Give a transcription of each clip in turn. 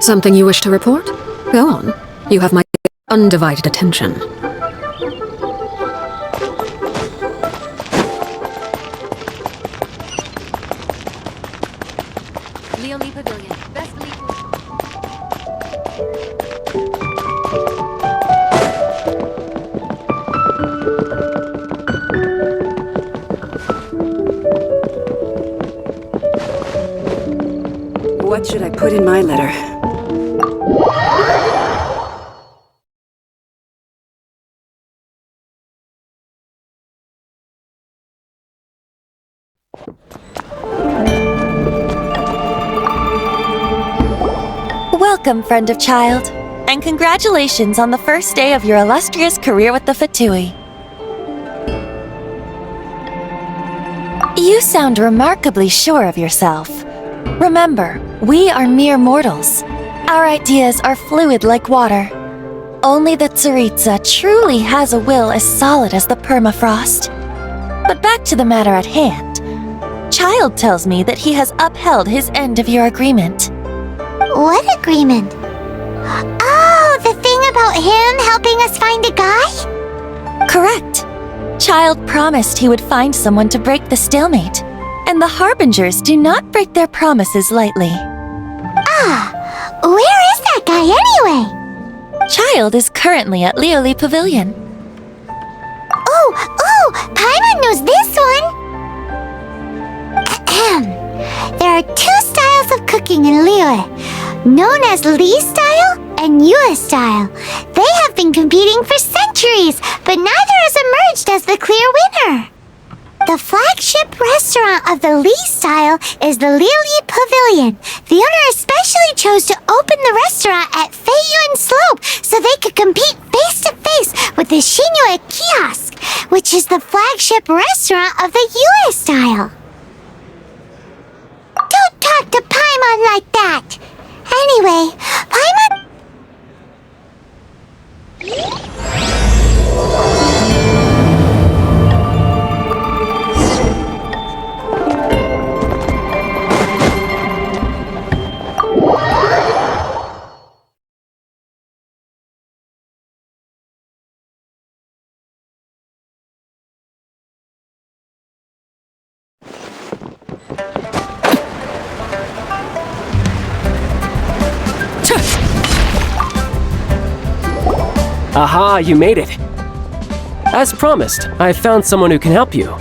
Something you wish to report? Go on. You have my undivided attention. Leonie Pavilion. Best lead. What should I put in my letter? Welcome, friend of child, and congratulations on the first day of your illustrious career with the Fatui. You sound remarkably sure of yourself. Remember, we are mere mortals. Our ideas are fluid like water. Only the Tsaritsa truly has a will as solid as the permafrost. But back to the matter at hand. Child tells me that he has upheld his end of your agreement. What agreement? Oh, the thing about him helping us find a guy? Correct. Child promised he would find someone to break the stalemate, and the Harbingers do not break their promises lightly. Ah, where is that guy anyway? Child is currently at Leoli Pavilion. Oh, Paimon knows this one! Ahem. There are two styles of cooking in Liyue, known as Li style and Yue style. They have been competing for centuries, but neither has emerged as the clear winner. The flagship restaurant of the Li style is the Liyue Pavilion. The owner especially chose to open the restaurant at Feiyuan Slope so they could compete face to face with the Xinyue Kiosk, which is the flagship restaurant of the Yue style. Don't talk to Paimon like that! Anyway, Paimon... Aha, you made it! As promised, I have found someone who can help you.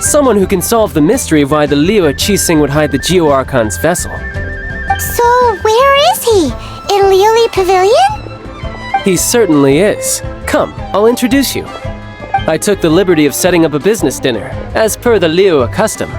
Someone who can solve the mystery of why the Liyue Qixing would hide the Geo-Archon's vessel. So, where is he? In Liyue Pavilion? He certainly is. Come, I'll introduce you. I took the liberty of setting up a business dinner, as per the Liyue custom.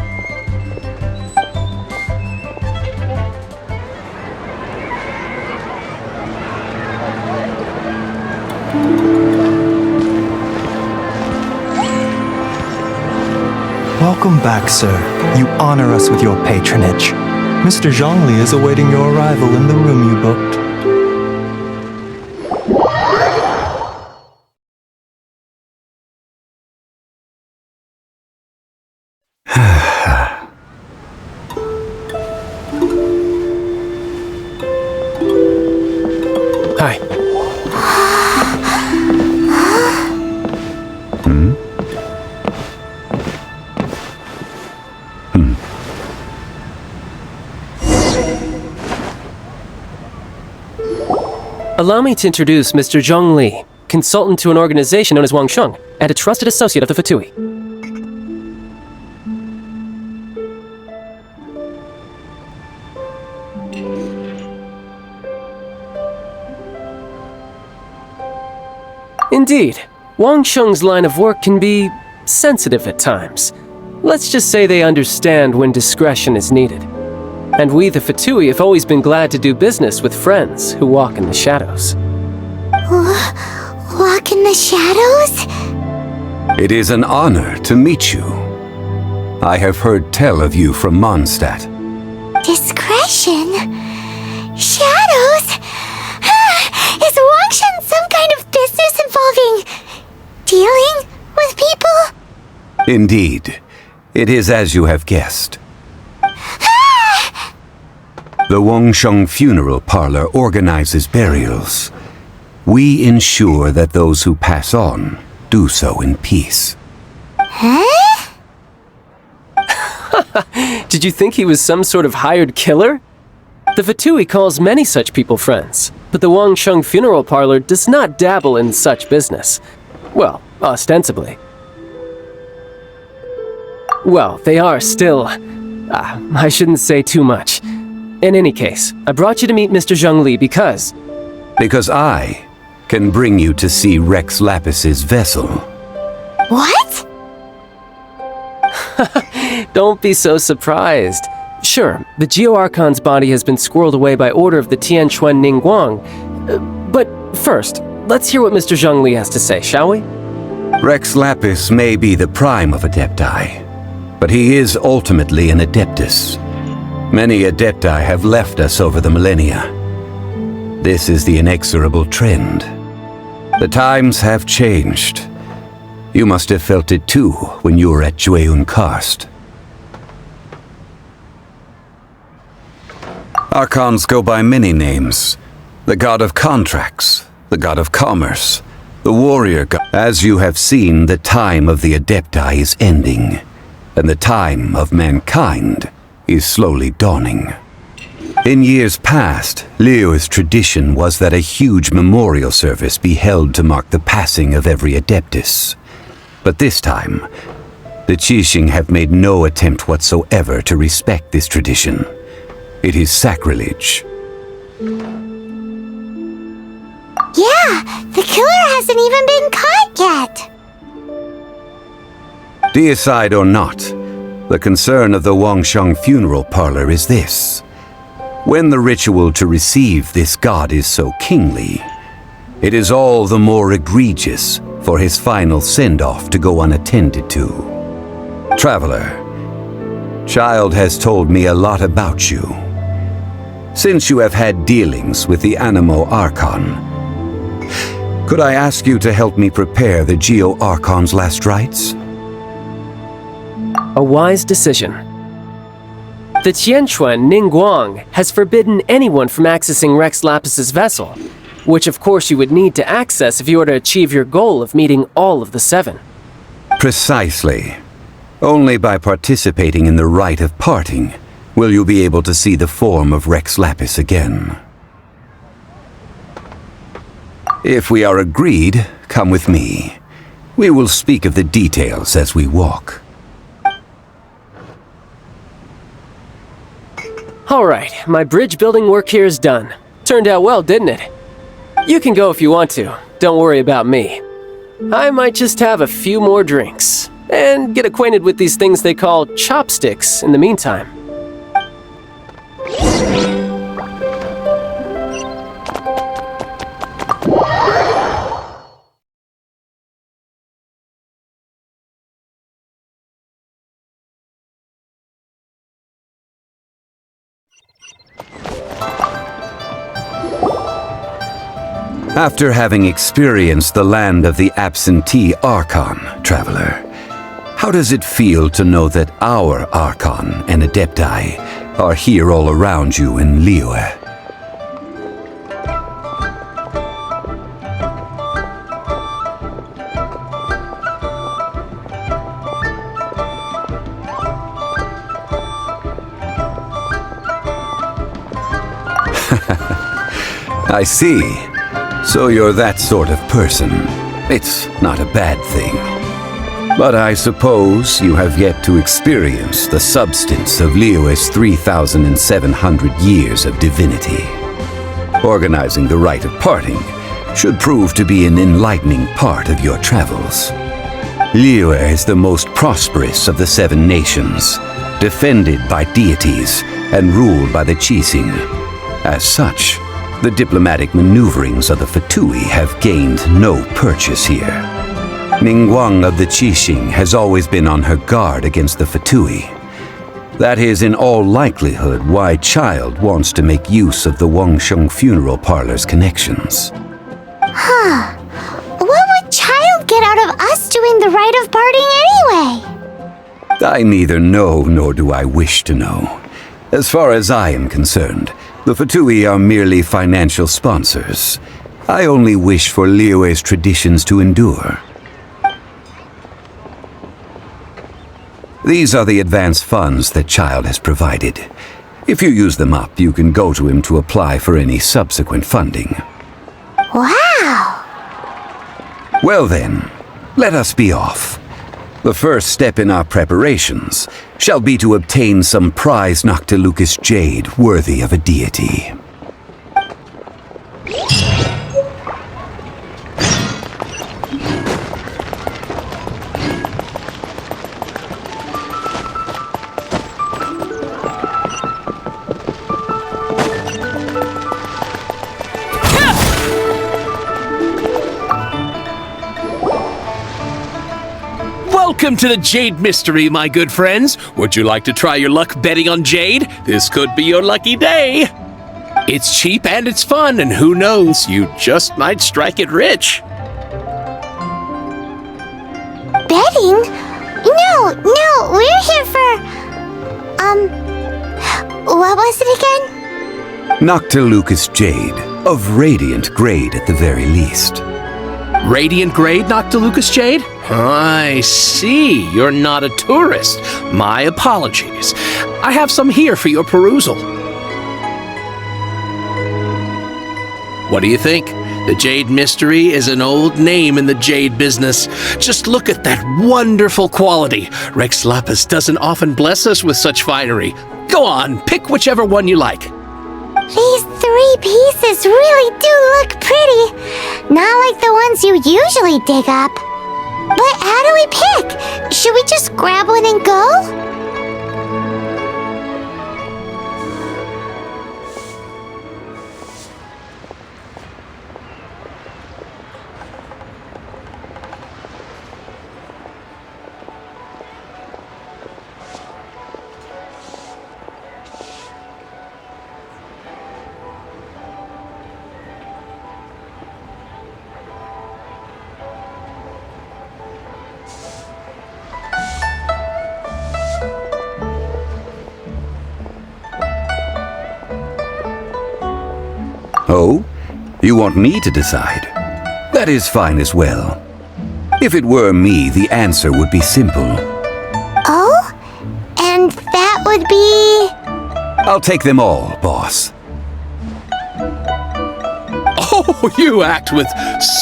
Welcome back, sir. You honor us with your patronage. Mr. Zhongli is awaiting your arrival in the room you booked. Hi. Allow me to introduce Mr. Zhong Li, consultant to an organization known as Wangsheng, and a trusted associate of the Fatui. Indeed, Wangsheng's line of work can be sensitive at times. Let's just say they understand when discretion is needed. And we, the Fatui, have always been glad to do business with friends who walk in the shadows. Walk in the shadows? It is an honor to meet you. I have heard tell of you from Mondstadt. Discretion? Shadows? Is Wangshan some kind of business involving dealing with people? Indeed. It is as you have guessed. The Wangsheng Funeral Parlor organizes burials. We ensure that those who pass on do so in peace. Huh? Did you think he was some sort of hired killer? The Fatui calls many such people friends, but the Wangsheng Funeral Parlor does not dabble in such business. Well, ostensibly. Well, they are still... I shouldn't say too much. In any case, I brought you to meet Mr. Zhongli because... Because I can bring you to see Rex Lapis's vessel. What? Don't be so surprised. Sure, the Geo-Archon's body has been squirreled away by order of the Tianquan Ningguang. But first, let's hear what Mr. Zhongli has to say, shall we? Rex Lapis may be the prime of Adepti, but he is ultimately an Adeptus. Many Adepti have left us over the millennia. This is the inexorable trend. The times have changed. You must have felt it too when you were at Jueyun Karst. Archons go by many names. The god of contracts, the god of commerce, the warrior god. As you have seen, the time of the Adepti is ending, and the time of mankind is slowly dawning. In years past, Liyue's tradition was that a huge memorial service be held to mark the passing of every Adeptus. But this time, the Qixing have made no attempt whatsoever to respect this tradition. It is sacrilege. Yeah, the killer hasn't even been caught yet. Deicide or not, the concern of the Wangsheng Funeral Parlor is this. When the ritual to receive this god is so kingly, it is all the more egregious for his final send-off to go unattended to. Traveler, Child has told me a lot about you. Since you have had dealings with the Animo Archon, could I ask you to help me prepare the Geo Archon's last rites? A wise decision. The Tianquan Ningguang has forbidden anyone from accessing Rex Lapis's vessel, which of course you would need to access if you were to achieve your goal of meeting all of the seven. Precisely. Only by participating in the rite of parting will you be able to see the form of Rex Lapis again. If we are agreed, come with me. We will speak of the details as we walk. All right, my bridge building work here is done. Turned out well, didn't it? You can go if you want to. Don't worry about me. I might just have a few more drinks and get acquainted with these things they call chopsticks in the meantime. After having experienced the land of the absentee Archon, Traveler, how does it feel to know that our Archon and Adepti are here all around you in Liyue? I see. So you're that sort of person. It's not a bad thing. But I suppose you have yet to experience the substance of Liyue's 3,700 years of divinity. Organizing the rite of parting should prove to be an enlightening part of your travels. Liyue is the most prosperous of the seven nations, defended by deities and ruled by the Qixing. As such, the diplomatic maneuverings of the Fatui have gained no purchase here. Ningguang of the Qixing has always been on her guard against the Fatui. That is in all likelihood why Child wants to make use of the Wangsheng Funeral Parlor's connections. Huh. What would Child get out of us doing the rite of parting anyway? I neither know nor do I wish to know. As far as I am concerned, the Fatui are merely financial sponsors. I only wish for Liyue's traditions to endure. These are the advance funds that Child has provided. If you use them up, you can go to him to apply for any subsequent funding. Wow! Well then, let us be off. The first step in our preparations shall be to obtain some prized Noctilucous jade worthy of a deity. Welcome to the Jade Mystery, my good friends. Would you like to try your luck betting on Jade? This could be your lucky day. It's cheap and it's fun, and who knows, you just might strike it rich. Betting? No, we're here for... what was it again? Noctilucous jade, of radiant grade at the very least. Radiant grade, Noctilucous Jade? I see. You're not a tourist. My apologies. I have some here for your perusal. What do you think? The Jade Mystery is an old name in the jade business. Just look at that wonderful quality. Rex Lapis doesn't often bless us with such finery. Go on, pick whichever one you like. These 3 pieces really do look pretty. Not like the ones you usually dig up. But how do we pick? Should we just grab one and go? Oh? You want me to decide? That is fine as well. If it were me, the answer would be simple. Oh? And that would be... I'll take them all, boss. Oh, you act with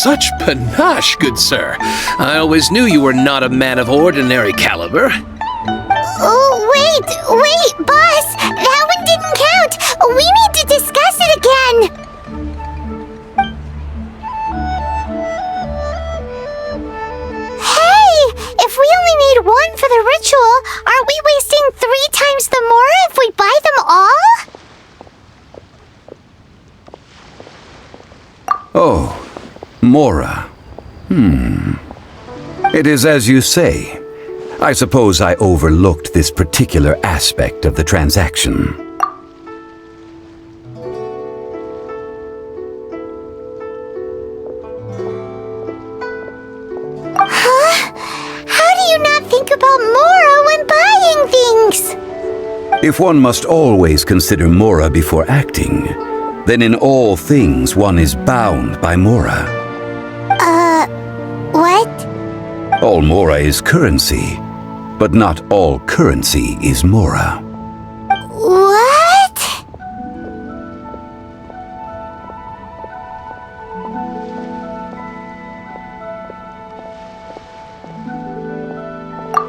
such panache, good sir. I always knew you were not a man of ordinary caliber. Oh, wait, boss! That one didn't count! We need to discuss it again! If we only need one for the ritual, aren't we wasting 3 times the more if we buy them all? Oh, Mora. It is as you say. I suppose I overlooked this particular aspect of the transaction. About Mora when buying things. If one must always consider Mora before acting, then in all things one is bound by Mora. What? All Mora is currency, but not all currency is Mora. What?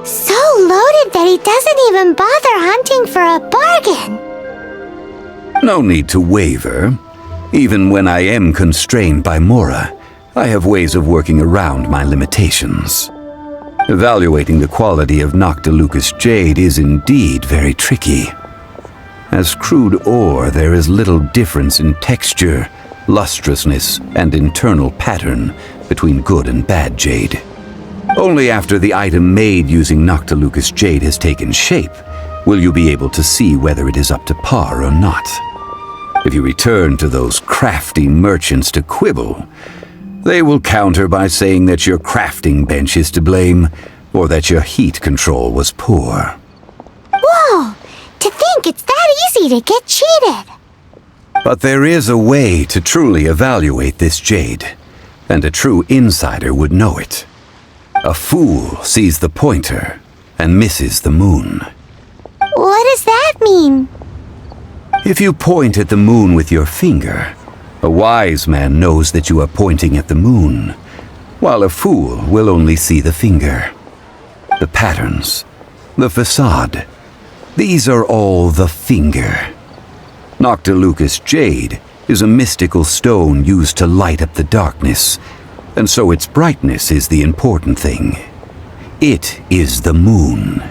So loaded that he doesn't even bother hunting for a bargain. No need to waver. Even when I am constrained by Mora, I have ways of working around my limitations. Evaluating the quality of Noctilucous jade is indeed very tricky. As crude ore, there is little difference in texture, lustrousness, and internal pattern between good and bad jade. Only after the item made using Noctilucous jade has taken shape will you be able to see whether it is up to par or not. If you return to those crafty merchants to quibble, they will counter by saying that your crafting bench is to blame or that your heat control was poor. Whoa! To think it's that easy easy to get cheated. But there is a way to truly evaluate this jade, and a true insider would know it. A fool sees the pointer and misses the moon. What does that mean? If you point at the moon with your finger, a wise man knows that you are pointing at the moon, while a fool will only see the finger. The patterns, the facade, these are all the finger. Noctilucous jade is a mystical stone used to light up the darkness, and so its brightness is the important thing. It is the moon.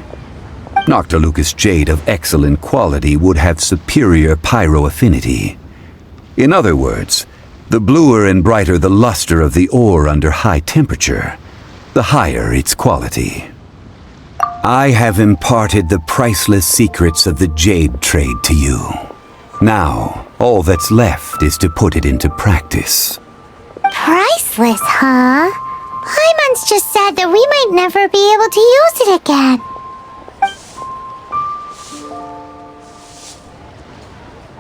Noctilucous jade of excellent quality would have superior pyroaffinity. In other words, the bluer and brighter the luster of the ore under high temperature, the higher its quality. I have imparted the priceless secrets of the jade trade to you. Now, all that's left is to put it into practice. Priceless, huh? Paimon's just sad that we might never be able to use it again.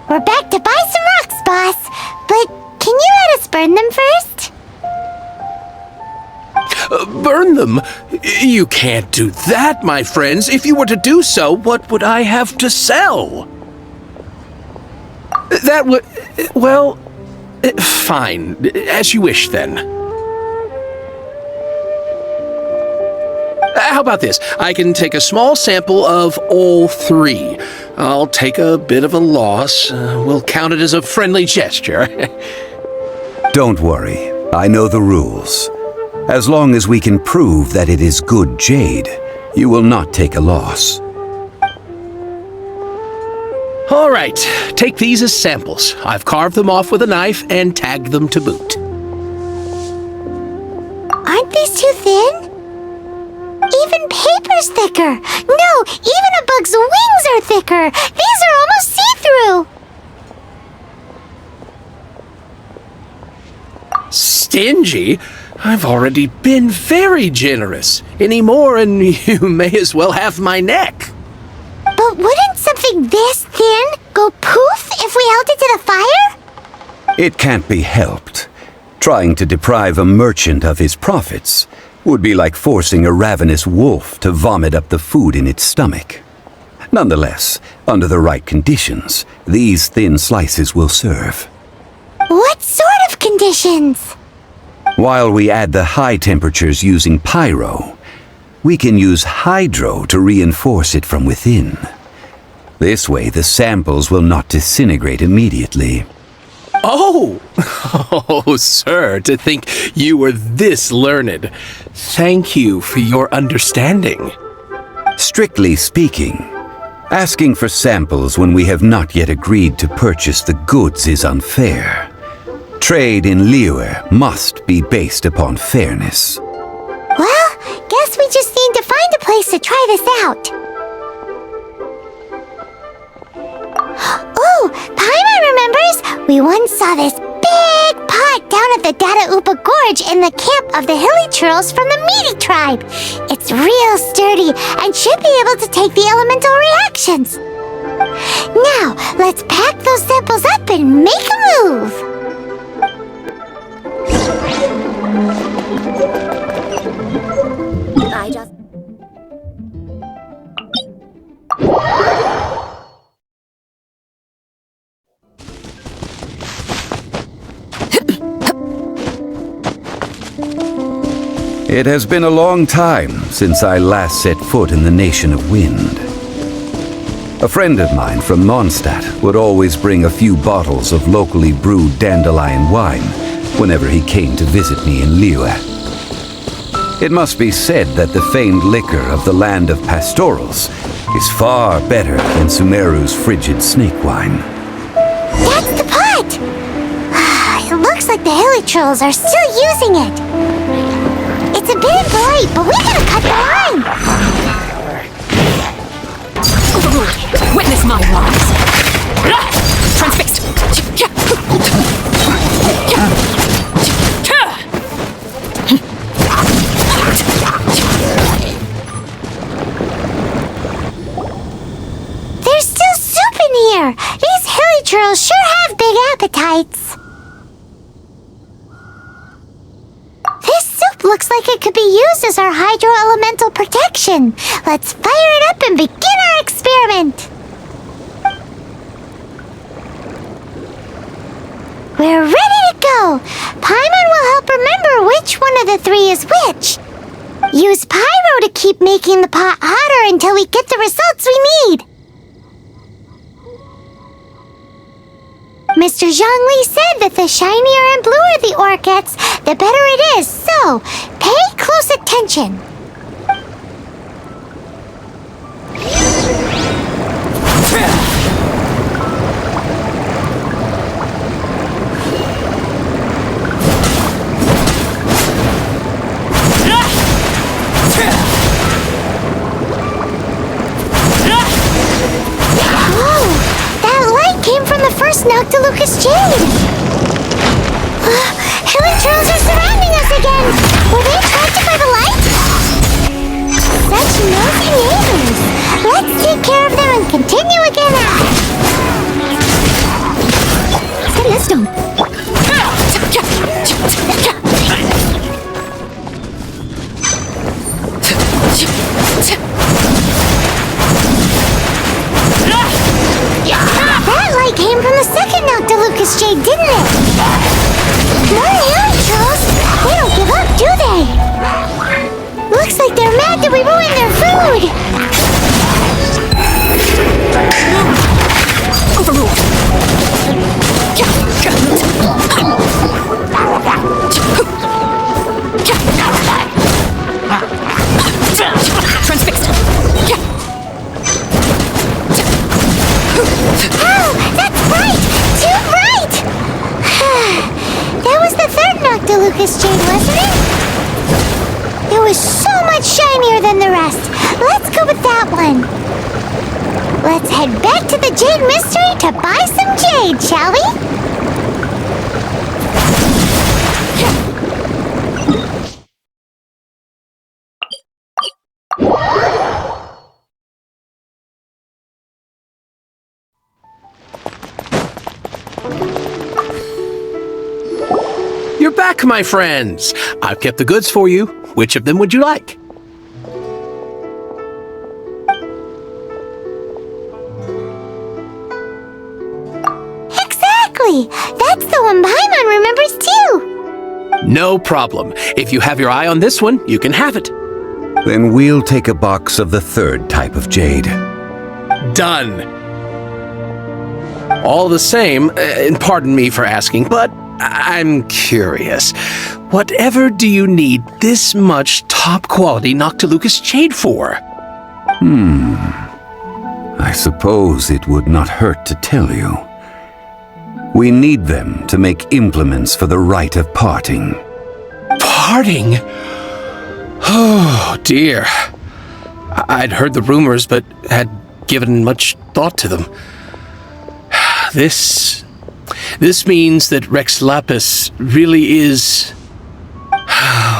We're back to buy some rocks, boss. But can you let us burn them first? Burn them? You can't do that, my friends. If you were to do so, what would I have to sell? That would... well... fine. As you wish, then. How about this? I can take a small sample of all three. I'll take a bit of a loss. We'll count it as a friendly gesture. Don't worry. I know the rules. As long as we can prove that it is good jade, you will not take a loss. All right. Take these as samples. I've carved them off with a knife and tagged them to boot. Aren't these too thin? Even paper's thicker. No, even a bug's wings are thicker. These are almost see-through. Stingy? I've already been very generous. Any more and you may as well have my neck. But wouldn't something this thin go poof if we held it to the fire? It can't be helped. Trying to deprive a merchant of his profits would be like forcing a ravenous wolf to vomit up the food in its stomach. Nonetheless, under the right conditions, these thin slices will serve. What sort of conditions? While we add the high temperatures using pyro, we can use hydro to reinforce it from within. This way, the samples will not disintegrate immediately. Oh! Oh, sir, to think you were this learned. Thank you for your understanding. Strictly speaking, asking for samples when we have not yet agreed to purchase the goods is unfair. Trade in Liyue must be based upon fairness. Well, guess we just need to find a place to try this out. Ooh, Paimon remembers! We once saw this big pot down at the Dada Upa Gorge in the camp of the hilly churls from the Meaty tribe. It's real sturdy and should be able to take the elemental reactions. Now, let's pack those samples up and make a move. It has been a long time since I last set foot in the Nation of Wind. A friend of mine from Mondstadt would always bring a few bottles of locally brewed dandelion wine whenever he came to visit me in Liyue. It must be said that the famed liquor of the land of pastorals is far better than Sumeru's frigid snake wine. That's the pot! It looks like the hilly trolls are still using it. It's a bit bright, but we gotta cut the line! Overruled. Witness my rise. Transfixed. There's still soup in here! could be used as our hydro-elemental protection. Let's fire it up and begin our experiment. We're ready to go. Paimon will help remember which one of the three is which. Use Pyro to keep making the pot hotter until we get the results we need. Mr. Zhongli said that the shinier and bluer the ore gets, the better it is, so pay close attention. Noctilucous Jade! Hilichurls are surrounding us again! Were they attracted by the light? Such nosy neighbors! Let's take care of them and continue again Steady as stone! That light came from the second Noctilucous Jade, didn't it? More Hilichurls! They don't give up, do they? Looks like they're mad that we ruined their food! Overruled! Transfixed! Oh, that's bright! Too bright! That was the third Noctilucous Jade, wasn't it? It was so much shinier than the rest. Let's go with that one. Let's head back to the Jade Mystery to buy some jade, shall we? You're back, my friends. I've kept the goods for you. Which of them would you like? Exactly! That's the one Paimon remembers too! No problem. If you have your eye on this one, you can have it. Then we'll take a box of the third type of jade. Done. All the same, and pardon me for asking, but I'm curious. Whatever do you need this much top-quality Noctilucous Jade for? I suppose it would not hurt to tell you. We need them to make implements for the rite of parting. Parting? Oh, dear. I'd heard the rumors, but had given much thought to them. This means that Rex Lapis really is...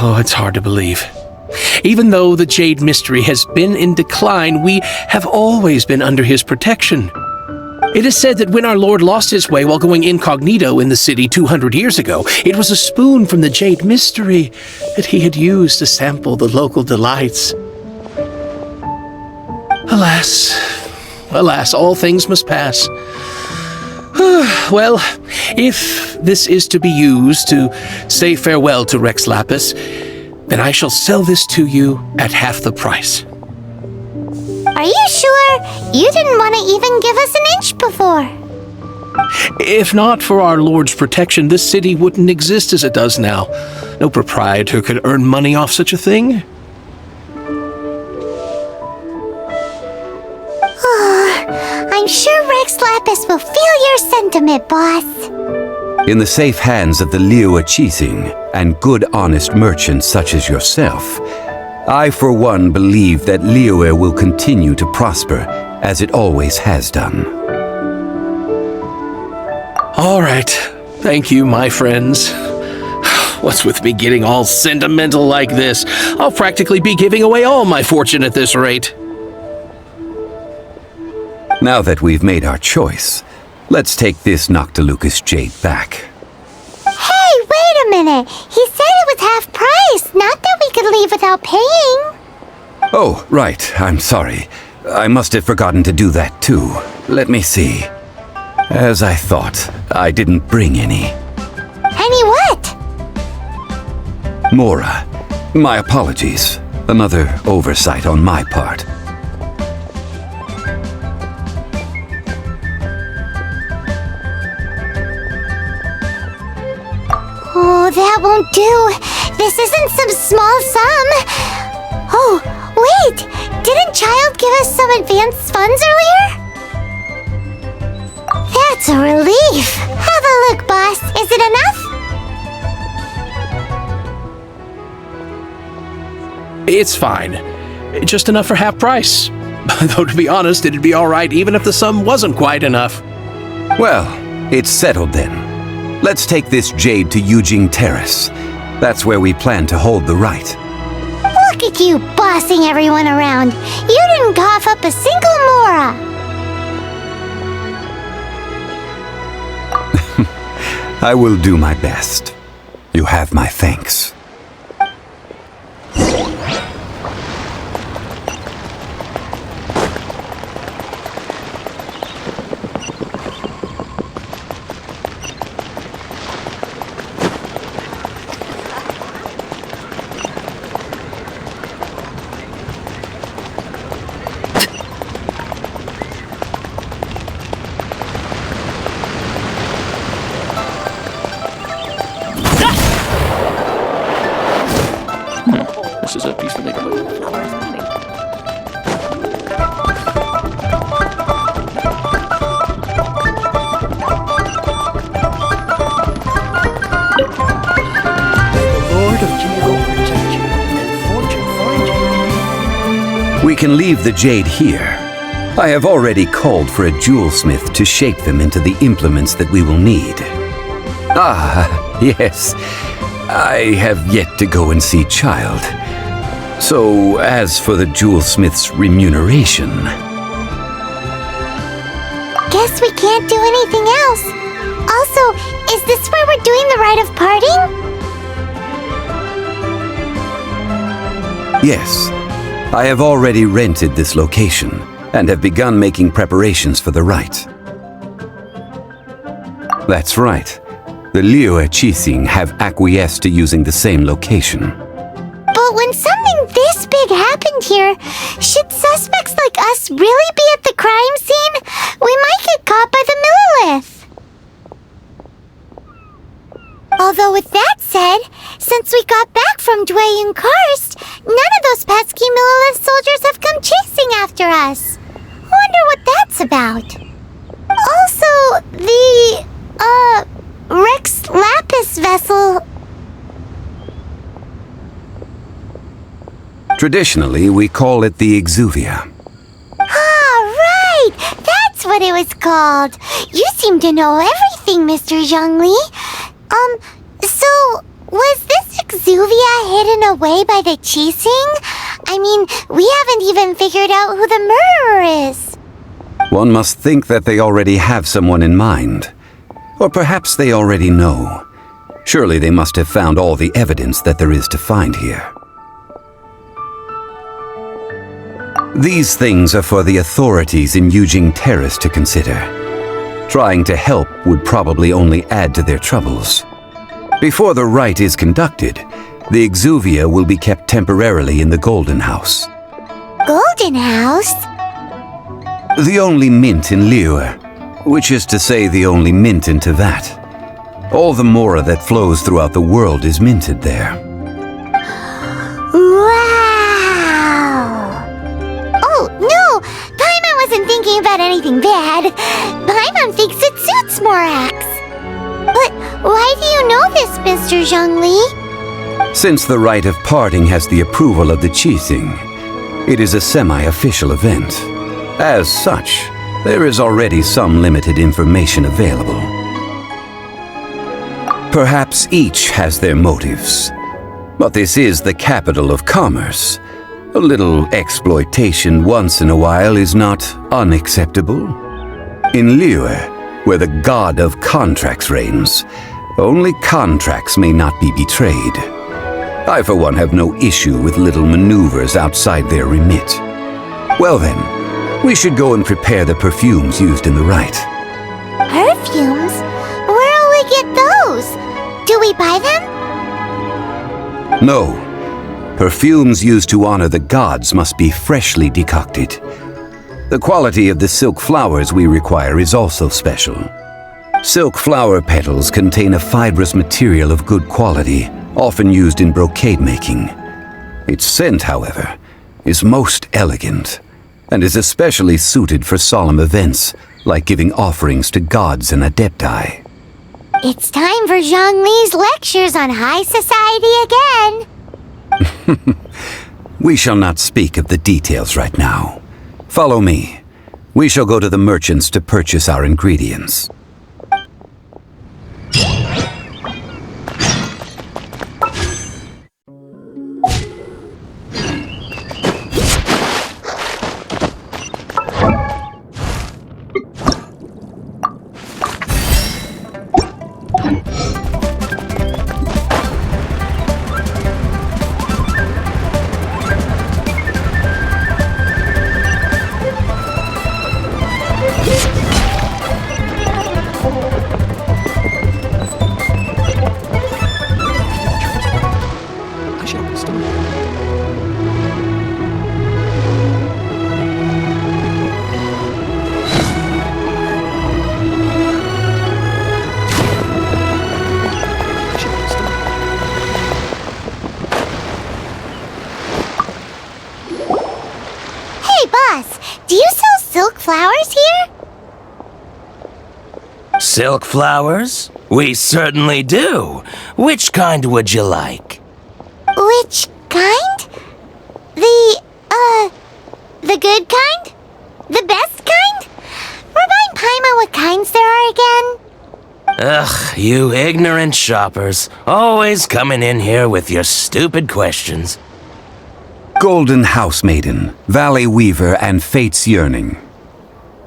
Oh, it's hard to believe. Even though the Jade Mystery has been in decline, we have always been under his protection. It is said that when our Lord lost his way while going incognito in the city 200 years ago, it was a spoon from the Jade Mystery that he had used to sample the local delights. Alas, all things must pass. Well, if this is to be used to say farewell to Rex Lapis, then I shall sell this to you at half the price. Are you sure? You didn't want to even give us an inch before. If not for our Lord's protection, this city wouldn't exist as it does now. No proprietor could earn money off such a thing. I'm sure Rex Lapis will feel your sentiment, boss. In the safe hands of the Liyue Qixing and good honest merchants such as yourself, I for one believe that Liyue will continue to prosper as it always has done. All right. Thank you, my friends. What's with me getting all sentimental like this? I'll practically be giving away all my fortune at this rate. Now that we've made our choice, let's take this Noctilucous Jade back. Hey, wait a minute. He said it was half price, not that we could leave without paying. Oh, right. I'm sorry. I must have forgotten to do that too. Let me see. As I thought, I didn't bring any. Any what? Mora, my apologies. Another oversight on my part. Oh, that won't do. This isn't some small sum. Oh, wait! Didn't Child give us some advanced funds earlier? That's a relief. Have a look, boss. Is it enough? It's fine. Just enough for half price. Though, to be honest, it'd be alright even if the sum wasn't quite enough. Well, it's settled then. Let's take this jade to Yujing Terrace. That's where we plan to hold the rite. Look at you bossing everyone around. You didn't cough up a single mora. I will do my best. You have my thanks. This is a peaceful neighborhood. We can leave the jade here. I have already called for a jewelsmith to shape them into the implements that we will need. Ah, yes. I have yet to go and see Child. So, as for the jewelsmith's remuneration... Guess we can't do anything else. Also, is this where we're doing the rite of parting? Yes. I have already rented this location and have begun making preparations for the rite. That's right. The Liyue Qixing have acquiesced to using the same location. But when something this big happened here, should suspects like us really be at the crime scene? We might get caught by the Millilith. Although with that said, since we got back from Dway and Karst, none of those pesky Millilith soldiers have come chasing after us. Wonder what that's about. Also, the, Rex Lapis vessel... Traditionally, we call it the Exuvia. Ah, right! That's what it was called. You seem to know everything, Mr. Zhongli. So, was this Exuvia hidden away by the Qixing? I mean, we haven't even figured out who the murderer is. One must think that they already have someone in mind. Or perhaps they already know. Surely they must have found all the evidence that there is to find here. These things are for the authorities in Yujing Terrace to consider. Trying to help would probably only add to their troubles. Before the rite is conducted, the Exuvia will be kept temporarily in the Golden House. Golden House? The only mint in Liyue, which is to say the only mint in Teyvat. All the mora that flows throughout the world is minted there. Wow! Oh, no! Paimon wasn't thinking about anything bad. Paimon thinks it suits Morax. But why do you know this, Mr. Zhongli? Since the rite of parting has the approval of the Qixing, it is a semi-official event. As such, there is already some limited information available. Perhaps each has their motives, but this is the capital of commerce. A little exploitation once in a while is not unacceptable. In Liyue, where the god of contracts reigns, Only contracts may not be betrayed. I, for one, have no issue with little maneuvers outside their remit. Well then, we should go and prepare the perfumes used in the rite. Perfumes? Where'll we get those? Do we buy them? No. Perfumes used to honor the gods must be freshly decocted. The quality of the silk flowers we require is also special. Silk flower petals contain a fibrous material of good quality, often used in brocade making. Its scent, however, is most elegant, and is especially suited for solemn events, like giving offerings to gods and adepti. It's time for Zhongli's lectures on high society again. We shall not speak of the details right now. Follow me. We shall go to the merchants to purchase our ingredients. Do you sell silk flowers here? Silk flowers? We certainly do. Which kind would you like? Which kind? The good kind? The best kind? Remind Paimon what kinds there are again? Ugh, you ignorant shoppers. Always coming in here with your stupid questions. Golden Housemaiden, Valley Weaver, and Fate's Yearning.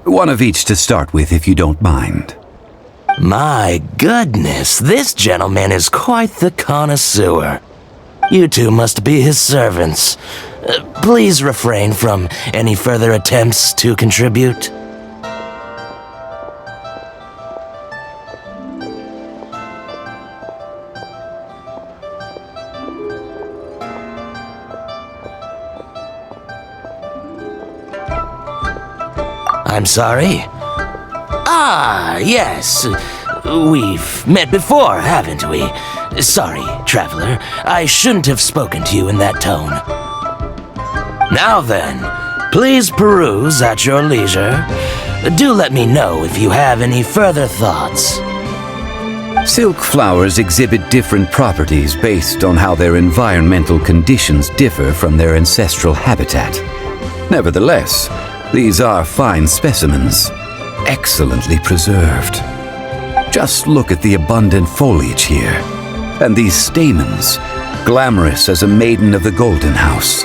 One of each to start with, if you don't mind. My goodness, this gentleman is quite the connoisseur. You two must be his servants. Please refrain from any further attempts to contribute. I'm sorry? Ah, yes. We've met before, haven't we? Sorry, traveler. I shouldn't have spoken to you in that tone. Now then, please peruse at your leisure. Do let me know if you have any further thoughts. Silk flowers exhibit different properties based on how their environmental conditions differ from their ancestral habitat. Nevertheless, these are fine specimens, excellently preserved. Just look at the abundant foliage here, and these stamens, glamorous as a maiden of the Golden House.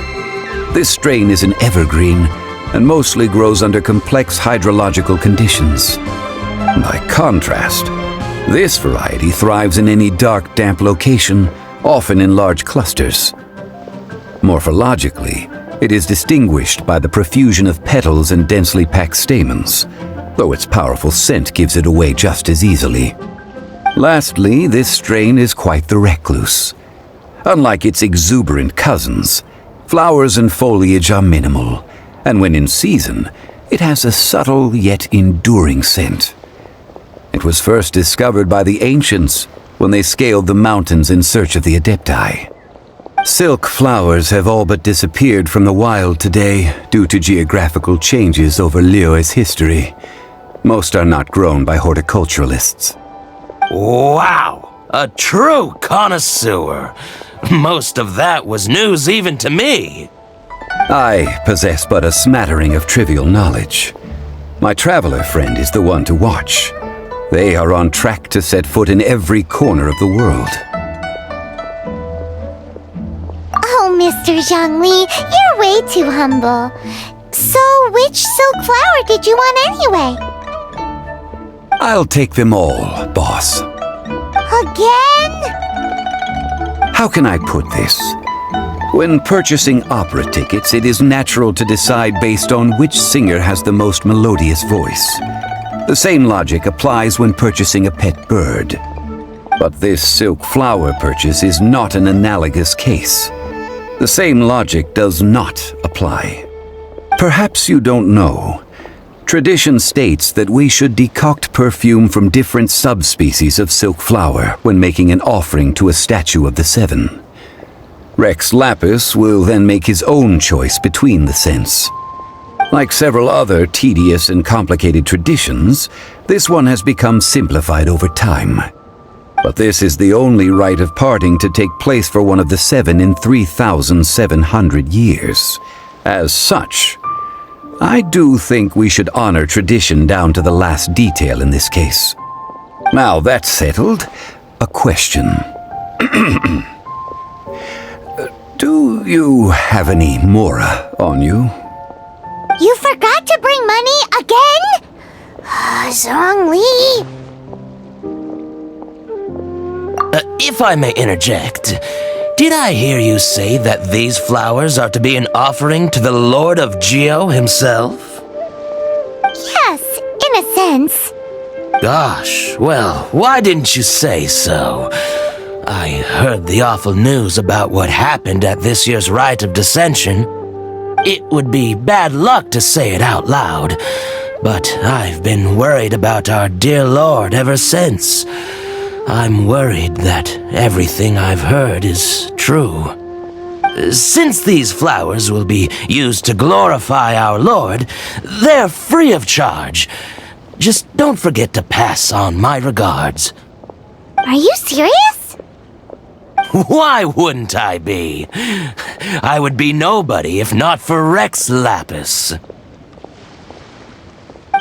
This strain is an evergreen, and mostly grows under complex hydrological conditions. By contrast, this variety thrives in any dark, damp location, often in large clusters. Morphologically, it is distinguished by the profusion of petals and densely packed stamens, though its powerful scent gives it away just as easily. Lastly, this strain is quite the recluse. Unlike its exuberant cousins, flowers and foliage are minimal, and when in season, it has a subtle yet enduring scent. It was first discovered by the ancients when they scaled the mountains in search of the Adepti. Silk flowers have all but disappeared from the wild today due to geographical changes over Liyue's history. Most are not grown by horticulturalists. Wow! A true connoisseur! Most of that was news even to me. I possess but a smattering of trivial knowledge. My traveler friend is the one to watch. They are on track to set foot in every corner of the world. Oh, Mr. Zhongli, you're way too humble. So, which silk flower did you want anyway? I'll take them all, boss. Again? How can I put this? When purchasing opera tickets, it is natural to decide based on which singer has the most melodious voice. The same logic applies when purchasing a pet bird. But this silk flower purchase is not an analogous case. The same logic does not apply. Perhaps you don't know. Tradition states that we should decoct perfume from different subspecies of silk flower when making an offering to a statue of the seven. Rex Lapis will then make his own choice between the scents. Like several other tedious and complicated traditions, this one has become simplified over time. But this is the only rite of parting to take place for one of the seven in 3,700 years. As such, I do think we should honor tradition down to the last detail in this case. Now that's settled, a question. Do you have any mora on you? You forgot to bring money again? Zhongli. If I may interject, did I hear you say that these flowers are to be an offering to the Lord of Geo himself? Yes, in a sense. Gosh, well, why didn't you say so? I heard the awful news about what happened at this year's Rite of Dissension. It would be bad luck to say it out loud, but I've been worried about our dear Lord ever since. I'm worried that everything I've heard is true. Since these flowers will be used to glorify our Lord, they're free of charge. Just don't forget to pass on my regards. Are you serious? Why wouldn't I be? I would be nobody if not for Rex Lapis.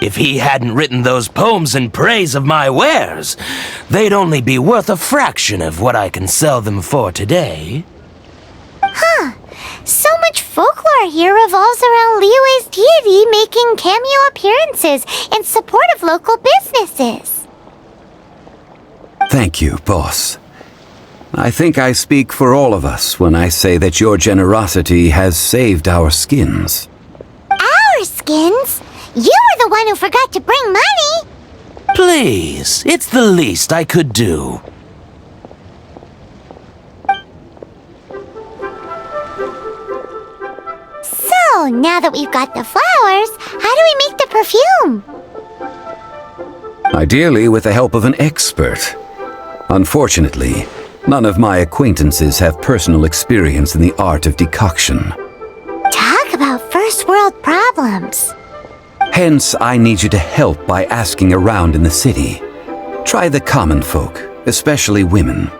If he hadn't written those poems in praise of my wares, they'd only be worth a fraction of what I can sell them for today. Huh. So much folklore here revolves around Liyue's deity making cameo appearances in support of local businesses. Thank you, boss. I think I speak for all of us when I say that your generosity has saved our skins. Our skins? You were the one who forgot to bring money! Please, it's the least I could do. So, now that we've got the flowers, how do we make the perfume? Ideally with the help of an expert. Unfortunately, none of my acquaintances have personal experience in the art of decoction. Talk about first world problems. Hence, I need you to help by asking around in the city. Try the common folk, especially women.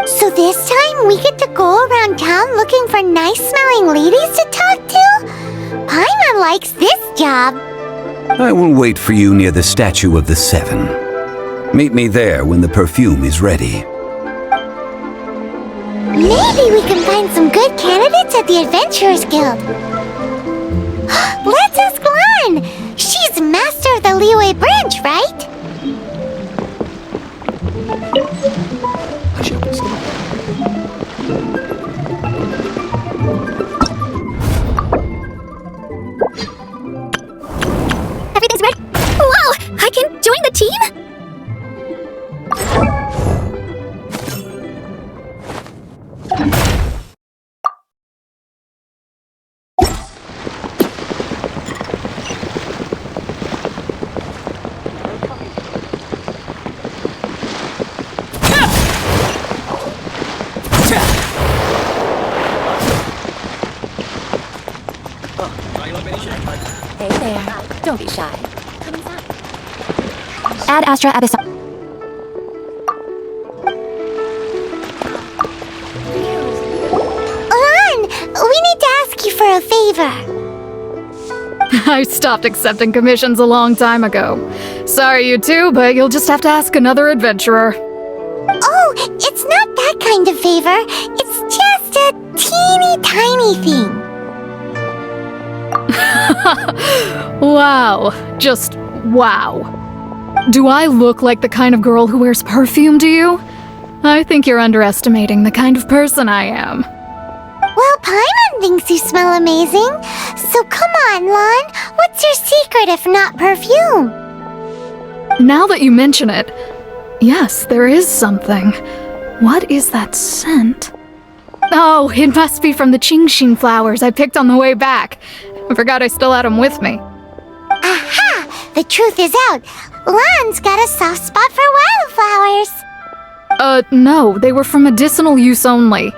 So this time we get to go around town looking for nice-smelling ladies to talk to? Paimon likes this job. I will wait for you near the statue of the seven. Meet me there when the perfume is ready. Maybe we can find some good candidates at the Adventurers Guild. Let's ask Lan! She's master of the Liyue branch, right? Everything's ready. Wow! I can join the team? Hey there. Don't be shy. Ad Astra Abyss. Lan, we need to ask you for a favor. I stopped accepting commissions a long time ago. Sorry, you two, but you'll just have to ask another adventurer. Oh, it's not that kind of favor. It's just a teeny tiny thing. Wow. Just wow. Do I look like the kind of girl who wears perfume to you? I think you're underestimating the kind of person I am. Well, Paimon thinks you smell amazing. So come on, Lon. What's your secret if not perfume? Now that you mention it, yes, there is something. What is that scent? Oh, it must be from the Genshin flowers I picked on the way back. I forgot I still had them with me. Aha! The truth is out. Lon's got a soft spot for wildflowers. No, they were for medicinal use only.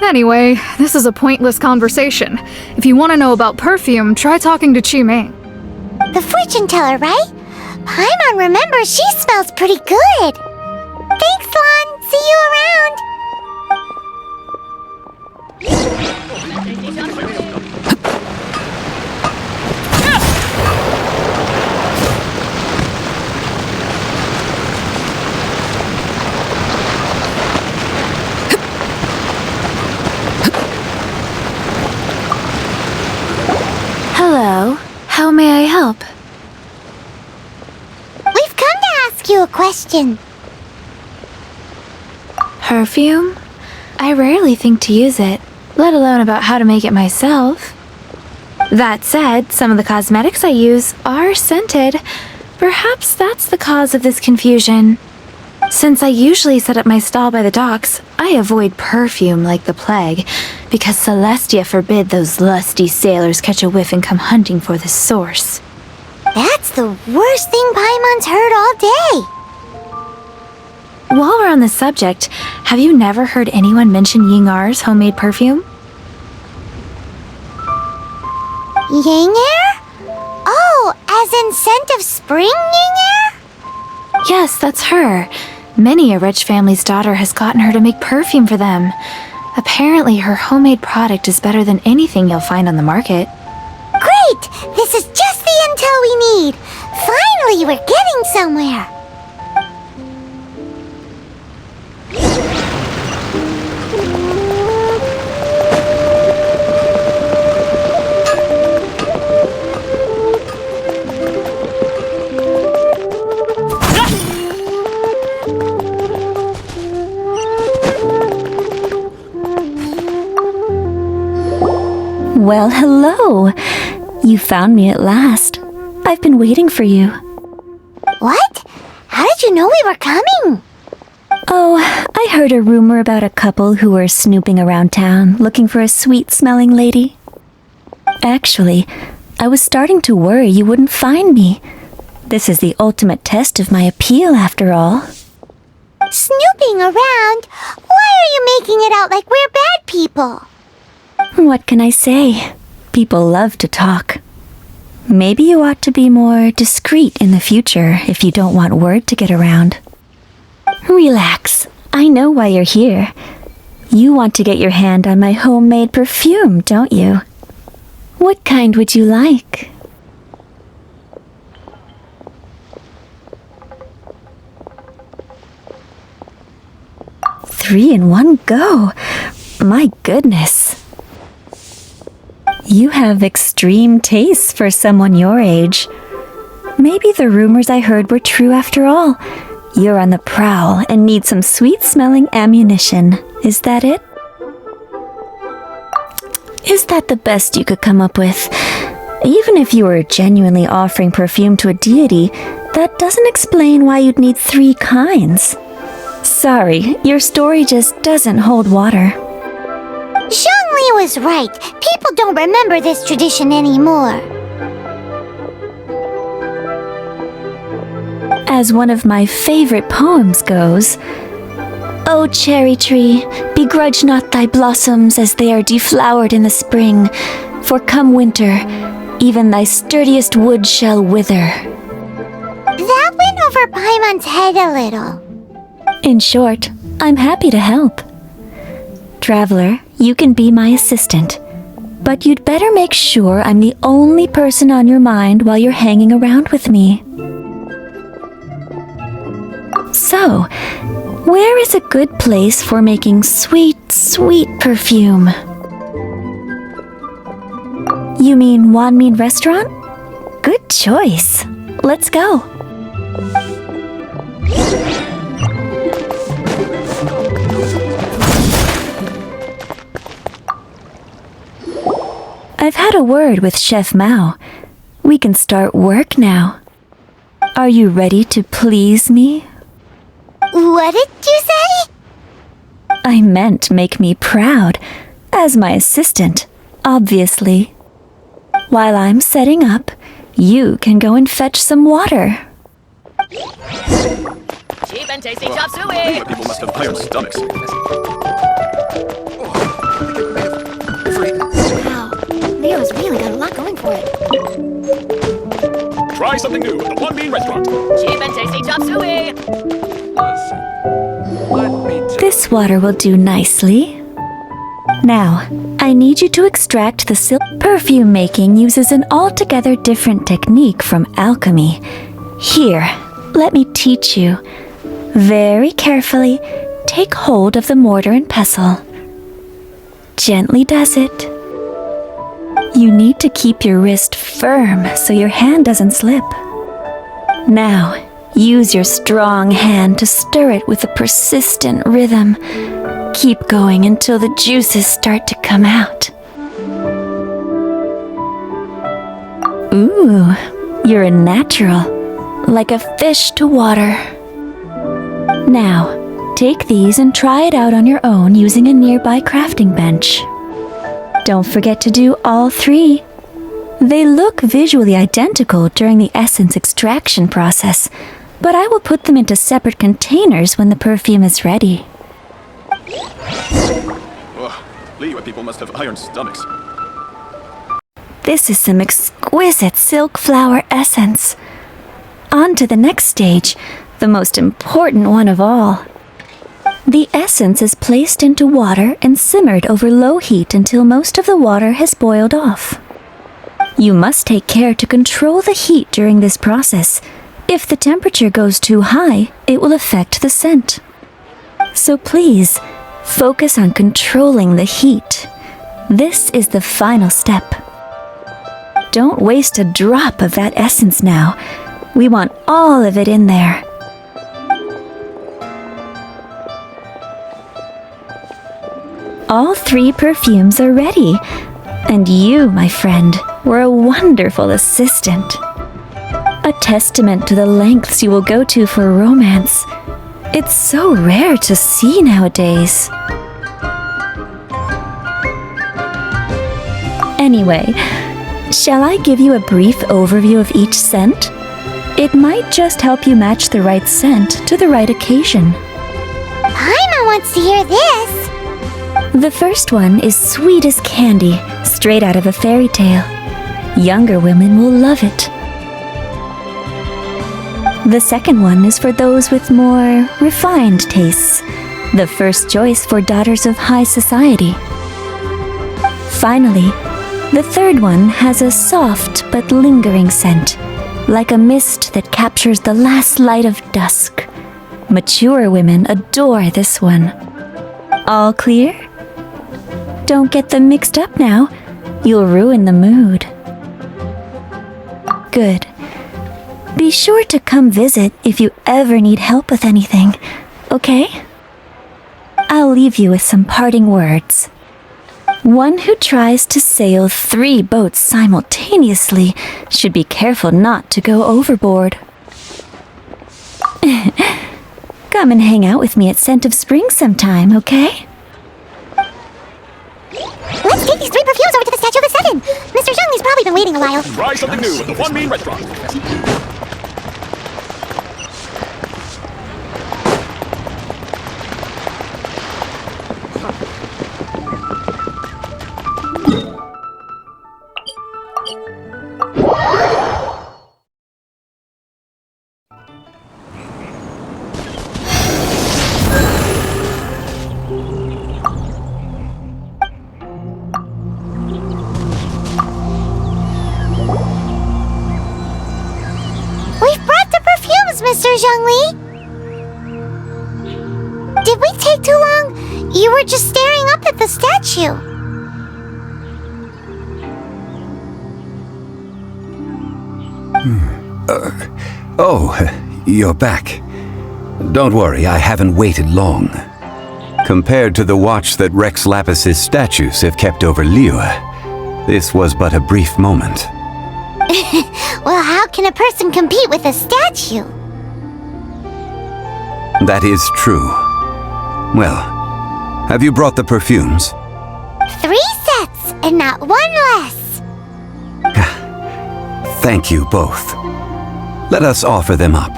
Anyway, this is a pointless conversation. If you want to know about perfume, try talking to Qiming. The fortune teller, right? Paimon remembers she smells pretty good. Thanks, Lon. See you around. Hello. How may I help? We've come to ask you a question. Perfume? I rarely think to use it, let alone about how to make it myself. That said, some of the cosmetics I use are scented. Perhaps that's the cause of this confusion. Since I usually set up my stall by the docks, I avoid perfume like the plague, because Celestia forbid those lusty sailors catch a whiff and come hunting for the source. That's the worst thing Paimon's heard all day. While we're on the subject, have you never heard anyone mention Yingar's homemade perfume? Yingar? Oh, as in scent of spring Yingar? Yes, that's her. Many a rich family's daughter has gotten her to make perfume for them. Apparently, her homemade product is better than anything you'll find on the market. Great! This is just the intel we need. Finally, we're getting somewhere. Well, hello. You found me at last. I've been waiting for you. What? How did you know we were coming? Oh, I heard a rumor about a couple who were snooping around town looking for a sweet-smelling lady. Actually, I was starting to worry you wouldn't find me. This is the ultimate test of my appeal, after all. Snooping around? Why are you making it out like we're bad people? What can I say? People love to talk. Maybe you ought to be more discreet in the future if you don't want word to get around. Relax. I know why you're here. You want to get your hand on my homemade perfume, don't you? What kind would you like? Three in one go. My goodness. You have extreme tastes for someone your age. Maybe the rumors I heard were true after all. You're on the prowl and need some sweet-smelling ammunition. Is that it? Is that the best you could come up with? Even if you were genuinely offering perfume to a deity, that doesn't explain why you'd need 3 kinds. Sorry, your story just doesn't hold water. Zhongli was right. People don't remember this tradition anymore. As one of my favorite poems goes, O cherry tree, begrudge not thy blossoms as they are deflowered in the spring, for come winter, even thy sturdiest wood shall wither. That went over Paimon's head a little. In short, I'm happy to help. Traveler, you can be my assistant, but you'd better make sure I'm the only person on your mind while you're hanging around with me. So, where is a good place for making sweet, sweet perfume? You mean Wanmin Restaurant? Good choice. Let's go. I've had a word with Chef Mao. We can start work now. Are you ready to please me? What did you say? I meant make me proud. As my assistant, obviously. While I'm setting up, you can go and fetch some water. Cheap and tasty chop suey! People must have iron stomachs. Wow, Leo's really got a lot going for it. Try something new at the One Bean Restaurant. Cheap and tasty chop suey! This water will do nicely. Now, I need you to extract the silk. Perfume making uses an altogether different technique from alchemy. Here, let me teach you. Very carefully, take hold of the mortar and pestle. Gently does it. You need to keep your wrist firm so your hand doesn't slip. Now, use your strong hand to stir it with a persistent rhythm. Keep going until the juices start to come out. Ooh, you're a natural, like a fish to water. Now, take these and try it out on your own using a nearby crafting bench. Don't forget to do all three. They look visually identical during the essence extraction process, but I will put them into separate containers when the perfume is ready. Liyue people must have iron stomachs. This is some exquisite silk flower essence. On to the next stage, the most important one of all. The essence is placed into water and simmered over low heat until most of the water has boiled off. You must take care to control the heat during this process. If the temperature goes too high, it will affect the scent. So please, focus on controlling the heat. This is the final step. Don't waste a drop of that essence now. We want all of it in there. All three perfumes are ready. And you, my friend, were a wonderful assistant. A testament to the lengths you will go to for romance. It's so rare to see nowadays. Anyway, shall I give you a brief overview of each scent? It might just help you match the right scent to the right occasion. Paimon wants to hear this. The first one is sweet as candy, straight out of a fairy tale. Younger women will love it. The second one is for those with more refined tastes. The first choice for daughters of high society. Finally, the third one has a soft but lingering scent, like a mist that captures the last light of dusk. Mature women adore this one. All clear? Don't get them mixed up now. You'll ruin the mood. Good. Be sure to come visit if you ever need help with anything, okay? I'll leave you with some parting words. One who tries to sail 3 boats simultaneously should be careful not to go overboard. Come and hang out with me at Scent of Spring sometime, okay? Let's take these 3 perfumes over to the Statue of the Seven. Mr. Zhongli's probably been waiting a while. Try something new at the One Bean Restaurant. Mr. Zhongli? Did we take too long? You were just staring up at the statue. Oh, you're back. Don't worry, I haven't waited long. Compared to the watch that Rex Lapis's statues have kept over Liyue, This was but a brief moment. Well, how can a person compete with a statue? That is true. Well, have you brought the perfumes? 3 sets, and not 1 less. Thank you both. Let us offer them up.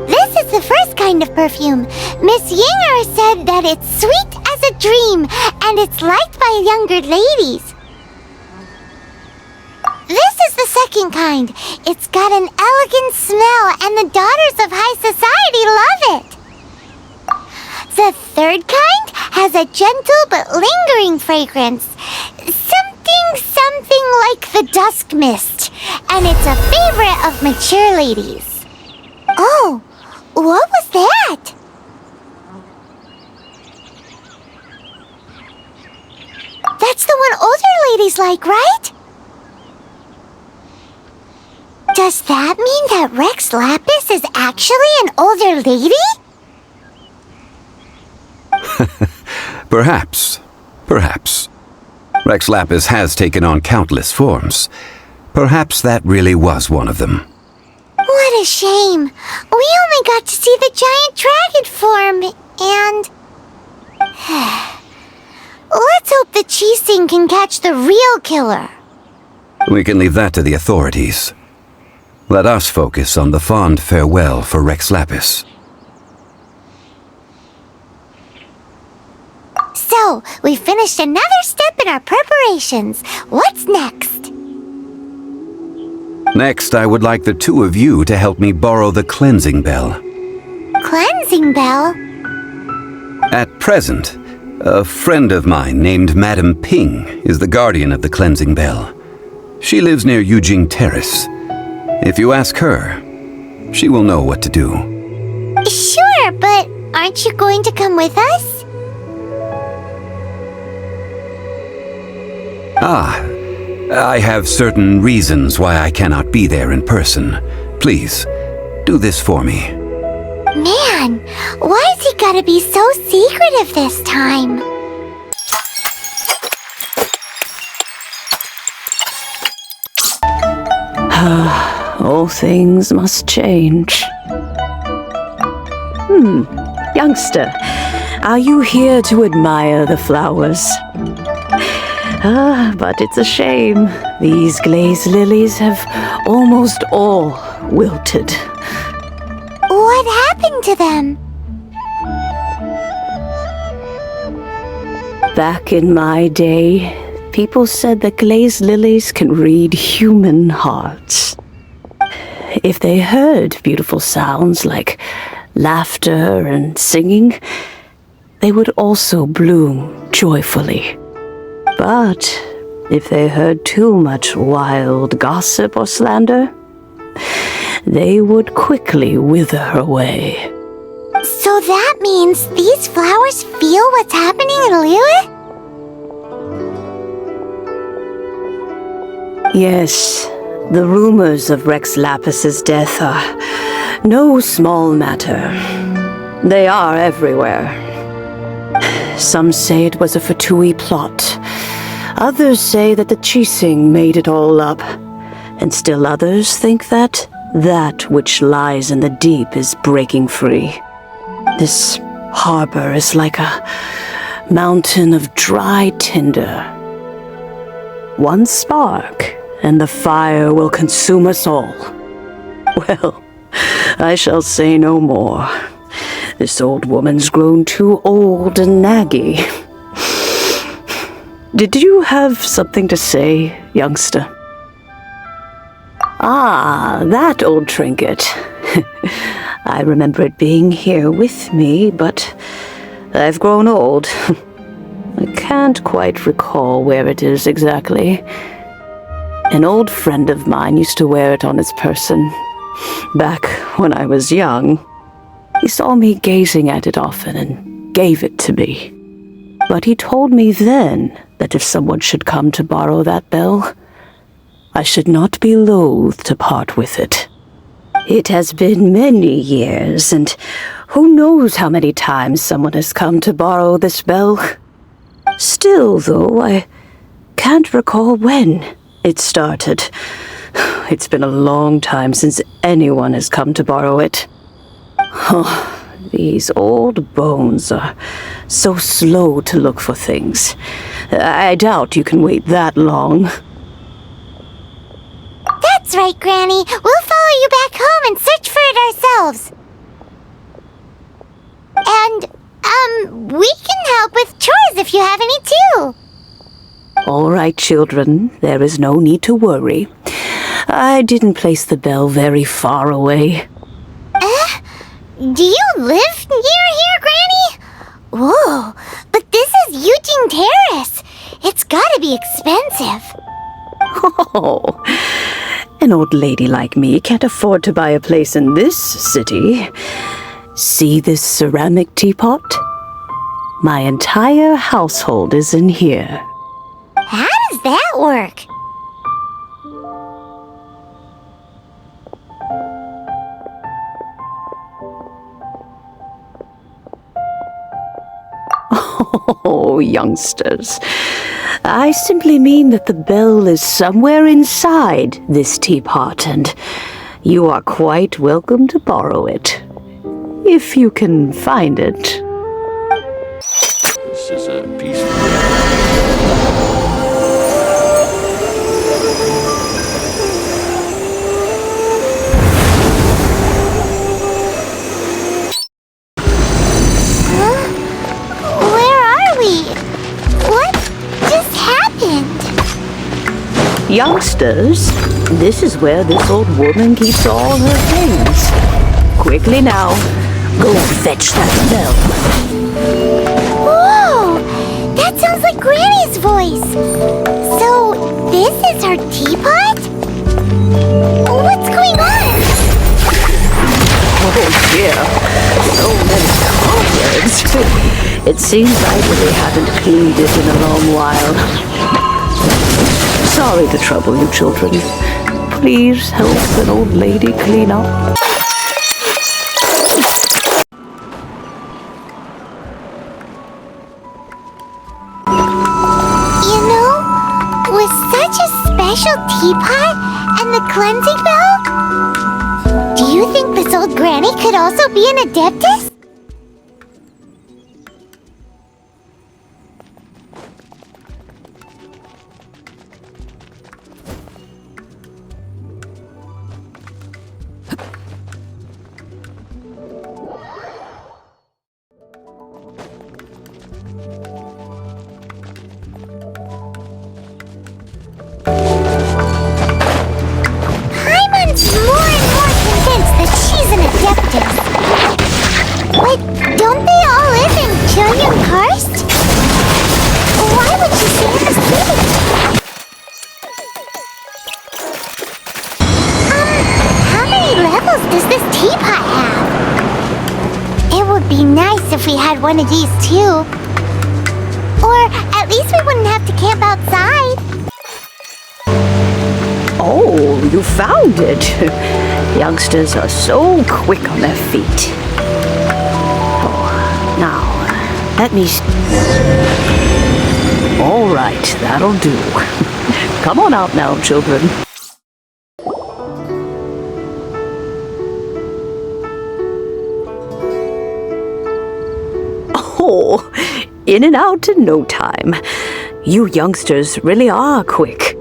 This is the first kind of perfume. Miss Yinger said that it's sweet as a dream, and it's liked by younger ladies. This is the second kind. It's got an elegant smell, and the daughters of high society love it. The third kind has a gentle but lingering fragrance. Something like the dusk mist, and it's a favorite of mature ladies. Oh, what was that? That's the one older ladies like, right? Does that mean that Rex Lapis is actually an older lady? Perhaps. Rex Lapis has taken on countless forms. Perhaps that really was one of them. What a shame. We only got to see the giant dragon form, and... Let's hope the Chi-Sing can catch the real killer. We can leave that to the authorities. Let us focus on the fond farewell for Rex Lapis. So, we finished another step in our preparations. What's next? Next, I would like the 2 of you to help me borrow the cleansing bell. Cleansing bell? At present, a friend of mine named Madame Ping is the guardian of the cleansing bell. She lives near Yujing Terrace. If you ask her, she will know what to do. Sure, but aren't you going to come with us? I have certain reasons why I cannot be there in person. Please, do this for me. Man, why's he gotta be so secretive this time? All things must change. Youngster, are you here to admire the flowers? But it's a shame. These glazed lilies have almost all wilted. What happened to them? Back in my day, people said that glazed lilies can read human hearts. If they heard beautiful sounds like laughter and singing, they would also bloom joyfully. But if they heard too much wild gossip or slander, they would quickly wither away. So that means these flowers feel what's happening in Liyue? Yes, the rumors of Rex Lapis's death are no small matter. They are everywhere. Some say it was a Fatui plot. Others say that the Chi-Sing made it all up. And still others think that which lies in the deep is breaking free. This harbor is like a mountain of dry tinder. One spark, and the fire will consume us all. Well, I shall say no more. This old woman's grown too old and naggy. Did you have something to say, youngster? Ah, that old trinket. I remember it being here with me, but I've grown old. I can't quite recall where it is exactly. An old friend of mine used to wear it on his person, back when I was young. He saw me gazing at it often and gave it to me. But he told me then that if someone should come to borrow that bell, I should not be loath to part with it. It has been many years, and Who knows how many times someone has come to borrow this bell? Still, though, I can't recall when it started. It's been a long time since anyone has come to borrow it. Oh, these old bones are so slow to look for things. I doubt you can wait that long. That's right, Granny. We'll follow you back home and search for it ourselves. And, we can help with chores if you have any too. All right, children, there is no need to worry. I didn't place the bell very far away. Do you live near here, Granny? Whoa, but this is Eugene Terrace. It's gotta be expensive. Oh, an old lady like me can't afford to buy a place in this city. See this ceramic teapot? My entire household is in here. How does that work? Oh, youngsters. I simply mean that the bell is somewhere inside this teapot, and you are quite welcome to borrow it. If you can find it. This is a peaceful. Youngsters, this is where this old woman keeps all her things. Quickly now, go fetch that bell. Whoa! That sounds like Granny's voice. So, this is her teapot? What's going on? Oh dear, so many cobwebs. It seems I really haven't cleaned it in a long while. Sorry to trouble you, children. Please help an old lady clean up. You know, with such a special teapot and the cleansing bell, do you think this old granny could also be an adeptus? But don't they all live in Karst? Why would she stay in the city? How many levels does this teapot have? It would be nice if we had one of these too. Or at least we wouldn't have to camp outside. Oh, you found it. Youngsters are so quick on their feet. Now, let me... All right, that'll do. Come on out now, children. Oh, in and out in no time. You youngsters really are quick.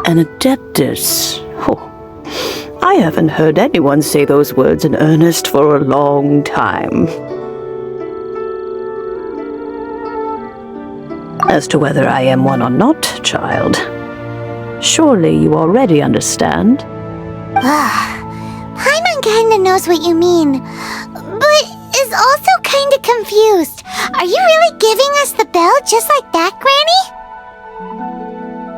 An adeptus. Oh, I haven't heard anyone say those words in earnest for a long time. As to whether I am one or not, child, surely you already understand. Paimon kinda knows what you mean, but is also kinda confused. Are you really giving us the bell just like that, Granny?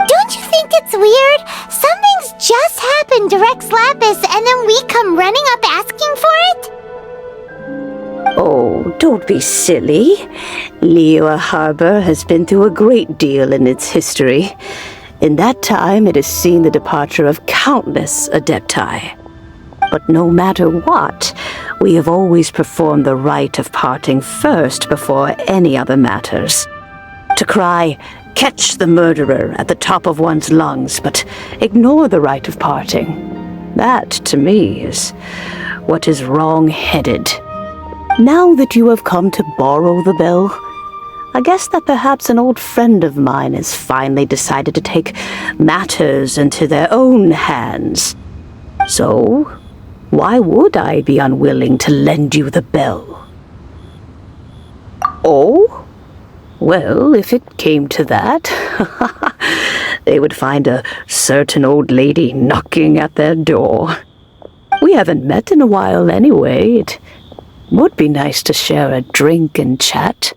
Don't you think it's weird? Something's just happened to Rex Lapis and then we come running up asking for it? Oh, don't be silly. Liyue Harbor has been through a great deal in its history. In that time, it has seen the departure of countless adepti. But no matter what, we have always performed the rite of parting first before any other matters. To cry, "Catch the murderer," at the top of one's lungs, but ignore the rite of parting. That, to me, is what is wrong-headed. Now that you have come to borrow the bell, I guess that perhaps an old friend of mine has finally decided to take matters into their own hands. So, why would I be unwilling to lend you the bell? Oh? Well, if it came to that, they would find a certain old lady knocking at their door. We haven't met in a while anyway. It would be nice to share a drink and chat.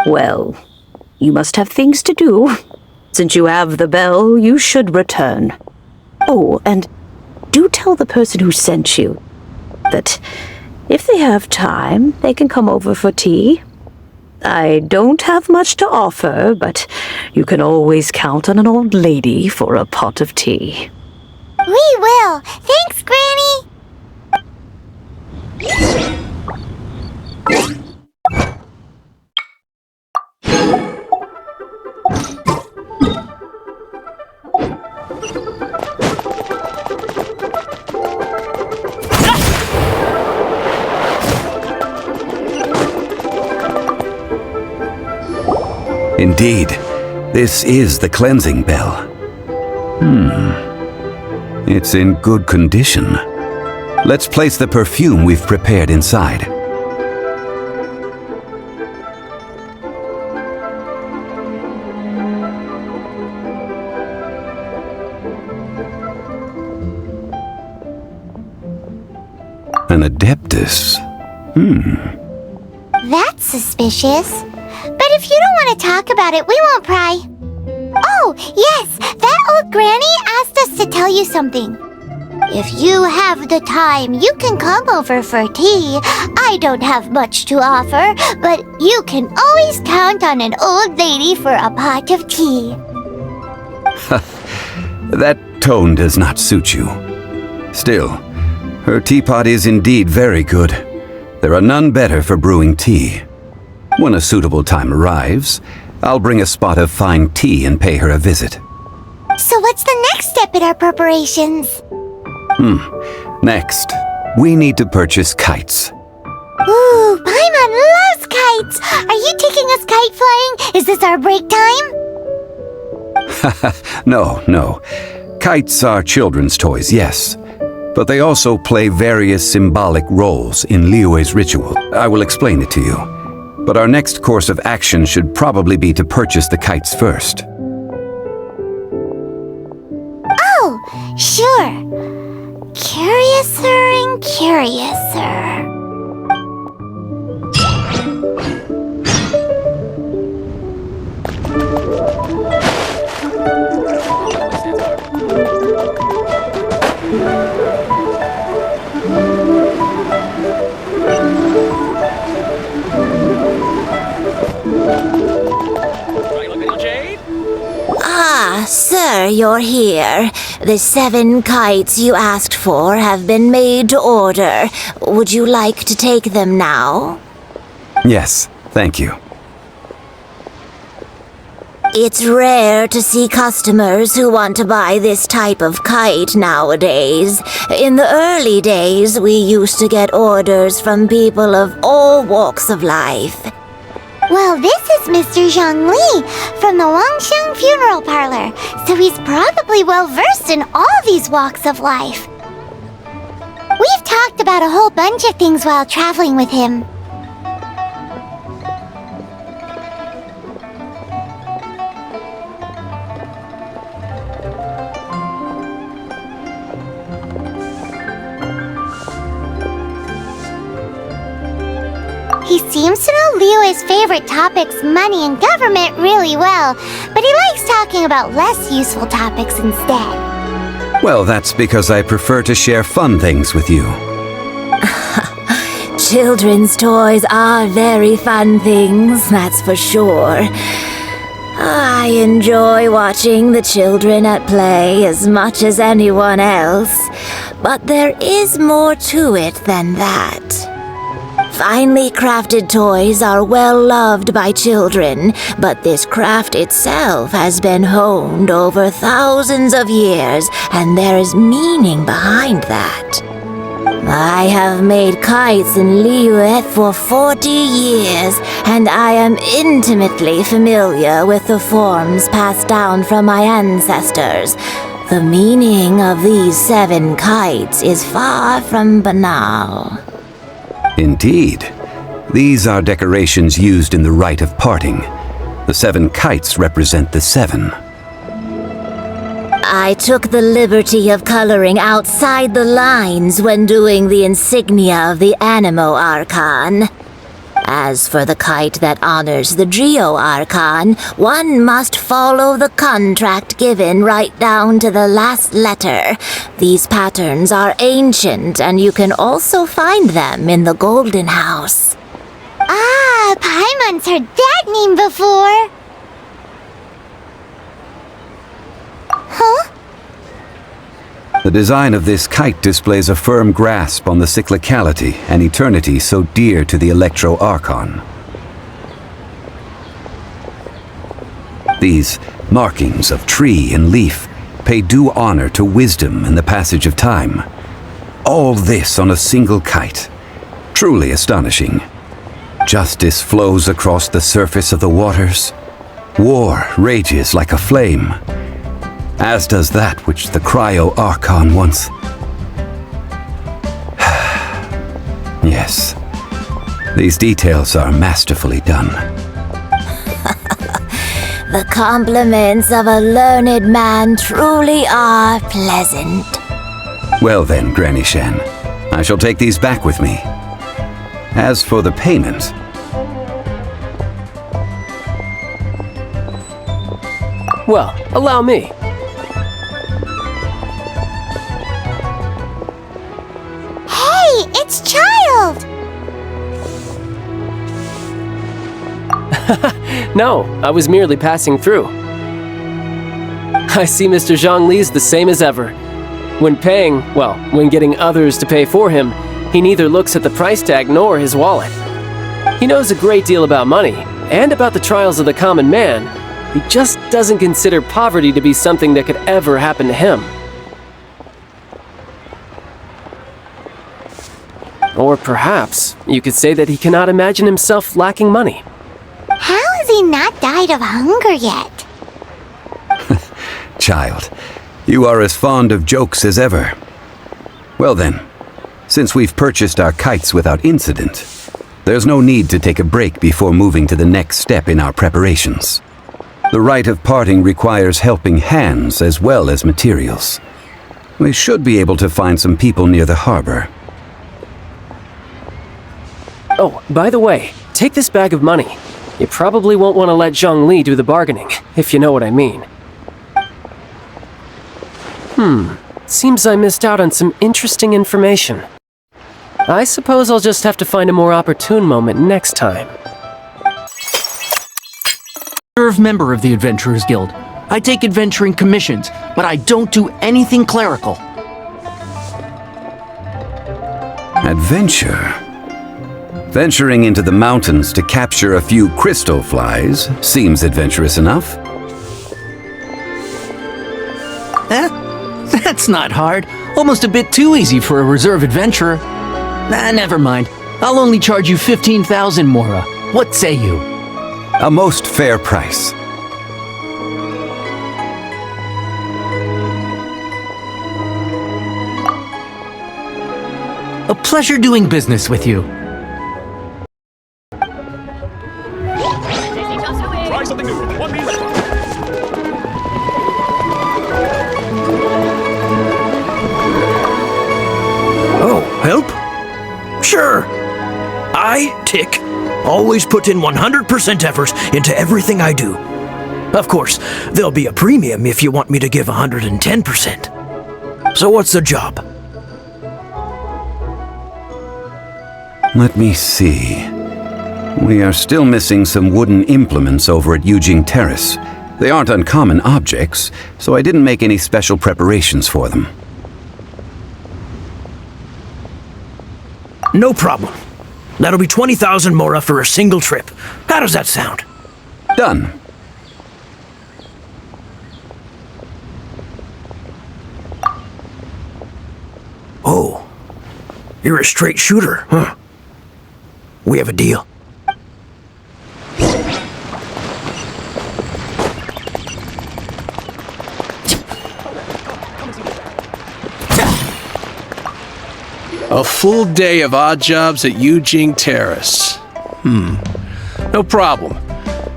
Well, you must have things to do. Since you have the bell, you should return. Oh, and do tell the person who sent you that if they have time, they can come over for tea. I don't have much to offer, but you can always count on an old lady for a pot of tea. We will. Thanks, Granny. Indeed, this is the cleansing bell. It's in good condition. Let's place the perfume we've prepared inside. An adeptus. That's suspicious. But if you don't want to talk about it, we won't pry. Oh, yes, that old granny asked us to tell you something. If you have the time, you can come over for tea. I don't have much to offer, but you can always count on an old lady for a pot of tea. That tone does not suit you. Still, her teapot is indeed very good. There are none better for brewing tea. When a suitable time arrives, I'll bring a spot of fine tea and pay her a visit. So what's the next step in our preparations? Next, we need to purchase kites. Ooh, Paimon loves kites! Are you taking us kite flying? Is this our break time? No. Kites are children's toys, yes. But they also play various symbolic roles in Liyue's ritual. I will explain it to you. But our next course of action should probably be to purchase the kites first. Oh, sure. Curiouser and curiouser. Ah, sir, you're here. The 7 kites you asked for have been made to order. Would you like to take them now? Yes, thank you. It's rare to see customers who want to buy this type of kite nowadays. In the early days, we used to get orders from people of all walks of life. Well, this is Mr. Zhongli from the Wangsheng Funeral Parlor, so he's probably well-versed in all these walks of life. We've talked about a whole bunch of things while traveling with him. He seems to know Liyue's favorite topics, money and government, really well, but he likes talking about less useful topics instead. Well, that's because I prefer to share fun things with you. Children's toys are very fun things, that's for sure. I enjoy watching the children at play as much as anyone else, but there is more to it than that. Finely crafted toys are well loved by children, but this craft itself has been honed over thousands of years, and there is meaning behind that. I have made kites in Liyue for 40 years, and I am intimately familiar with the forms passed down from my ancestors. The meaning of these 7 kites is far from banal. Indeed. These are decorations used in the rite of parting. The 7 kites represent the 7. I took the liberty of coloring outside the lines when doing the insignia of the Animo Archon. As for the kite that honors the Geo Archon, one must follow the contract given right down to the last letter. These patterns are ancient, and you can also find them in the Golden House. Ah, Paimon's heard that name before. Huh? The design of this kite displays a firm grasp on the cyclicality and eternity so dear to the Electro Archon. These markings of tree and leaf pay due honor to wisdom and the passage of time. All this on a single kite. Truly astonishing. Justice flows across the surface of the waters. War rages like a flame. As does that which the Cryo Archon once... Yes, these details are masterfully done. The compliments of a learned man truly are pleasant. Well then, Granny Shan, I shall take these back with me. As for the payment... Well, allow me. It's Child! No, I was merely passing through. I see Mr. Zhongli's the same as ever. When when getting others to pay for him, he neither looks at the price tag nor his wallet. He knows a great deal about money, and about the trials of the common man. He just doesn't consider poverty to be something that could ever happen to him. Or perhaps you could say that he cannot imagine himself lacking money. How has he not died of hunger yet? Child, you are as fond of jokes as ever. Well then, since we've purchased our kites without incident, there's no need to take a break before moving to the next step in our preparations. The rite of parting requires helping hands as well as materials. We should be able to find some people near the harbor. Oh, by the way, take this bag of money. You probably won't want to let Zhongli do the bargaining, if you know what I mean. Seems I missed out on some interesting information. I suppose I'll just have to find a more opportune moment next time. Member of the Adventurers Guild. I take adventuring commissions, but I don't do anything clerical. Adventure? Venturing into the mountains to capture a few crystal flies seems adventurous enough. That's not hard. Almost a bit too easy for a reserve adventurer. Never mind. I'll only charge you 15,000 Mora. What say you? A most fair price. A pleasure doing business with you. Try something new with the One Bean restaurant. Oh, help? Sure. I, Tick, always put in 100% effort into everything I do. Of course, there'll be a premium if you want me to give 110%. So what's the job? Let me see. We are still missing some wooden implements over at Yujing Terrace. They aren't uncommon objects, so I didn't make any special preparations for them. No problem. That'll be 20,000 mora for a single trip. How does that sound? Done. Oh, you're a straight shooter, huh? We have a deal. A full day of odd jobs at Yujing Terrace. No problem.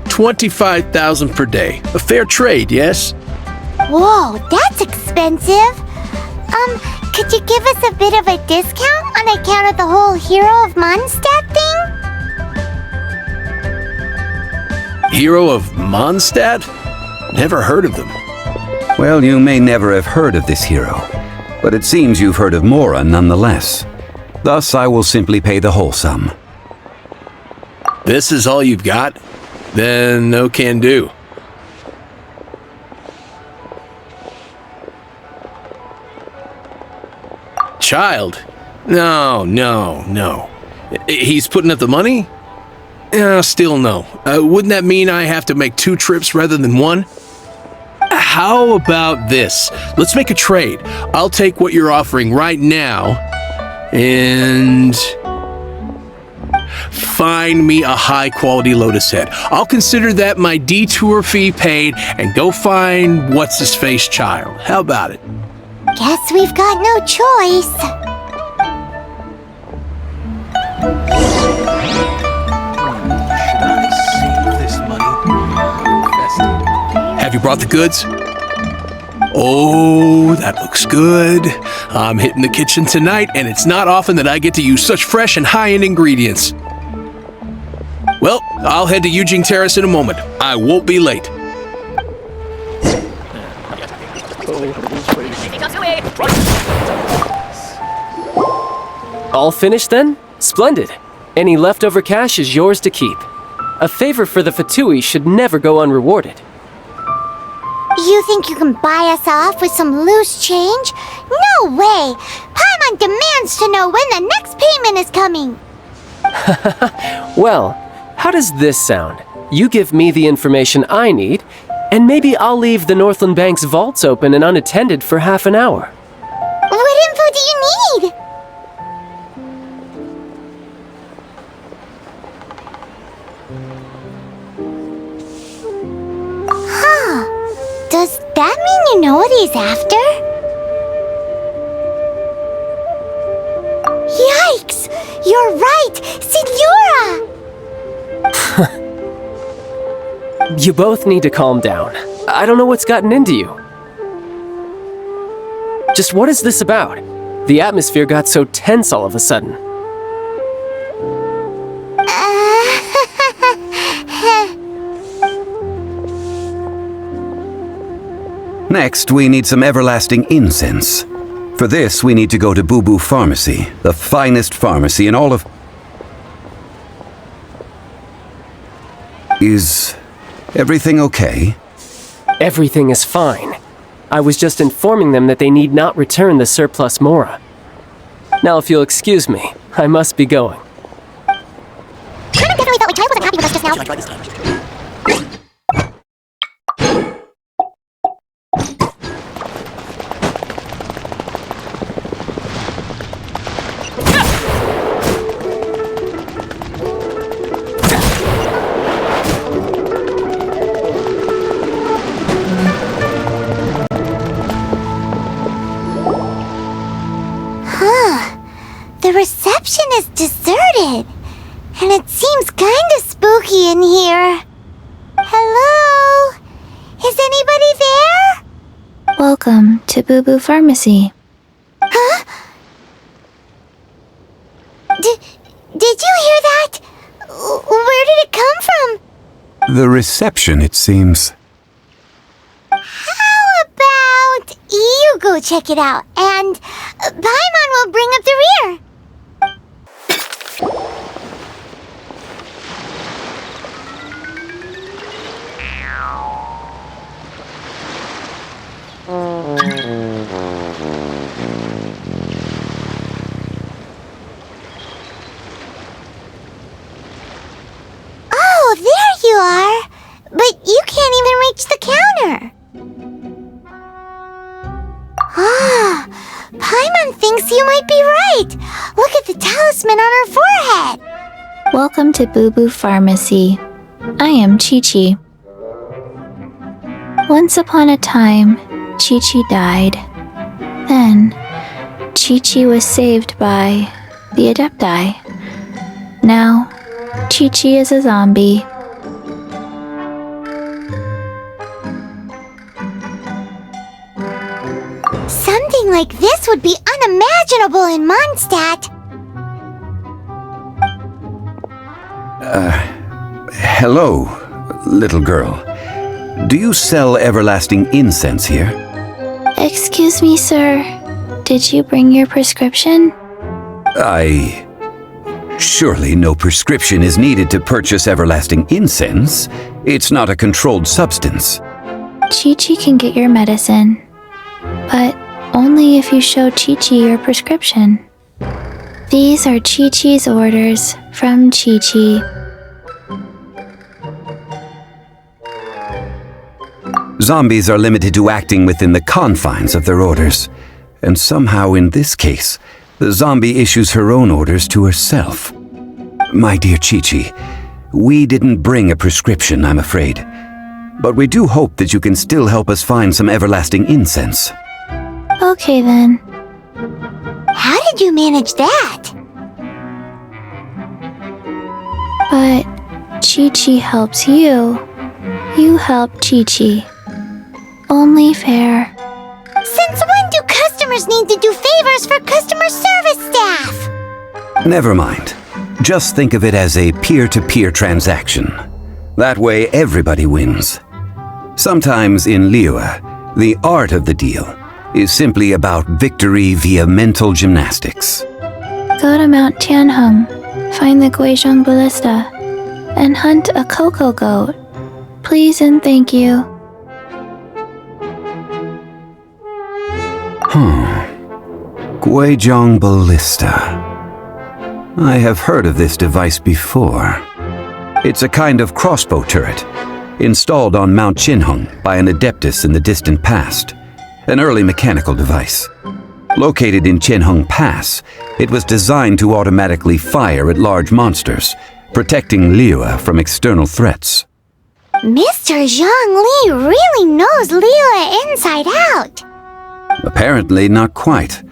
25,000 per day. A fair trade, yes? Whoa, that's expensive. Could you give us a bit of a discount on account of the whole Hero of Mondstadt thing? Hero of Mondstadt? Never heard of them. Well, you may never have heard of this hero, but it seems you've heard of Mora nonetheless. Thus, I will simply pay the whole sum. This is all you've got? Then no can do. Child? No. He's putting up the money? Still no. Wouldn't that mean I have to make 2 trips rather than 1? How about this? Let's make a trade. I'll take what you're offering right now and find me a high-quality lotus head. I'll consider that my detour fee paid and go find what's-his-face child. How about it? Guess we've got no choice. Have you brought the goods? Oh, that looks good. I'm hitting the kitchen tonight, and it's not often that I get to use such fresh and high-end ingredients. Well, I'll head to Yujing Terrace in a moment. I won't be late. All finished then? Splendid. Any leftover cash is yours to keep. A favor for the Fatui should never go unrewarded. You think you can buy us off with some loose change? No way! Paimon demands to know when the next payment is coming! Well, how does this sound? You give me the information I need, and maybe I'll leave the Northland Bank's vaults open and unattended for half an hour. What info do you need? Huh. Does that mean you know what he's after? Yikes! You're right! Signora! You both need to calm down. I don't know what's gotten into you. Just what is this about? The atmosphere got so tense all of a sudden. Next, we need some everlasting incense. For this, we need to go to Boo Boo Pharmacy, the finest pharmacy in all of... Is everything okay? Everything is fine. I was just informing them that they need not return the surplus Mora. Now, if you'll excuse me, I must be going. Paimon definitely felt like Child wasn't happy with us just now. The reception is deserted, and it seems kinda spooky in here. Hello? Is anybody there? Welcome to Boo Boo Pharmacy. Huh? Did you hear that? Where did it come from? The reception, it seems. How about you go check it out, and Paimon will bring up the rear. Welcome to Boo Boo Pharmacy. I am Chi-Chi. Once upon a time, Chi-Chi died. Then, Chi-Chi was saved by the Adepti. Now, Chi-Chi is a zombie. Something like this would be unimaginable in Mondstadt. Hello, little girl. Do you sell everlasting incense here? Excuse me, sir. Did you bring your prescription? Surely no prescription is needed to purchase everlasting incense. It's not a controlled substance. Chi-Chi can get your medicine, but only if you show Chi-Chi your prescription. These are Chi-Chi's orders from Chi-Chi. Zombies are limited to acting within the confines of their orders. And somehow in this case, the zombie issues her own orders to herself. My dear Chi-Chi, we didn't bring a prescription, I'm afraid. But we do hope that you can still help us find some everlasting incense. Okay then. How did you manage that? But Chi-Chi helps you. You help Chi-Chi. Only fair. Since when do customers need to do favors for customer service staff? Never mind. Just think of it as a peer-to-peer transaction. That way everybody wins. Sometimes in Liyue, the art of the deal is simply about victory via mental gymnastics. Go to Mount Tianheng, find the Guizhong Ballista, and hunt a cocoa goat. Please and thank you. Guizhong Ballista. I have heard of this device before. It's a kind of crossbow turret, installed on Mount Tianheng by an adeptus in the distant past. An early mechanical device. Located in Tianheng Pass, it was designed to automatically fire at large monsters, protecting Liyue from external threats. Mr. Zhang Li really knows Liyue inside out. Apparently not quite.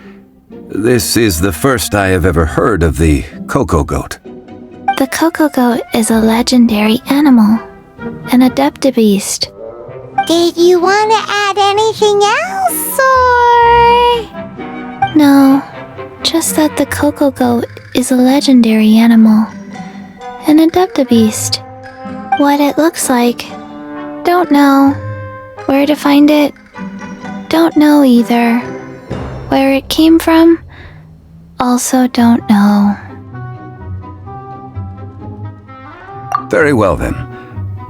This is the first I have ever heard of the cocoa goat. The cocoa goat is a legendary animal, an adeptibeast. Did you want to add anything else, or...? No, just that the cocoa goat is a legendary animal, an adeptibeast. What it looks like, don't know. Where to find it, don't know either. Where it came from, also don't know. Very well then.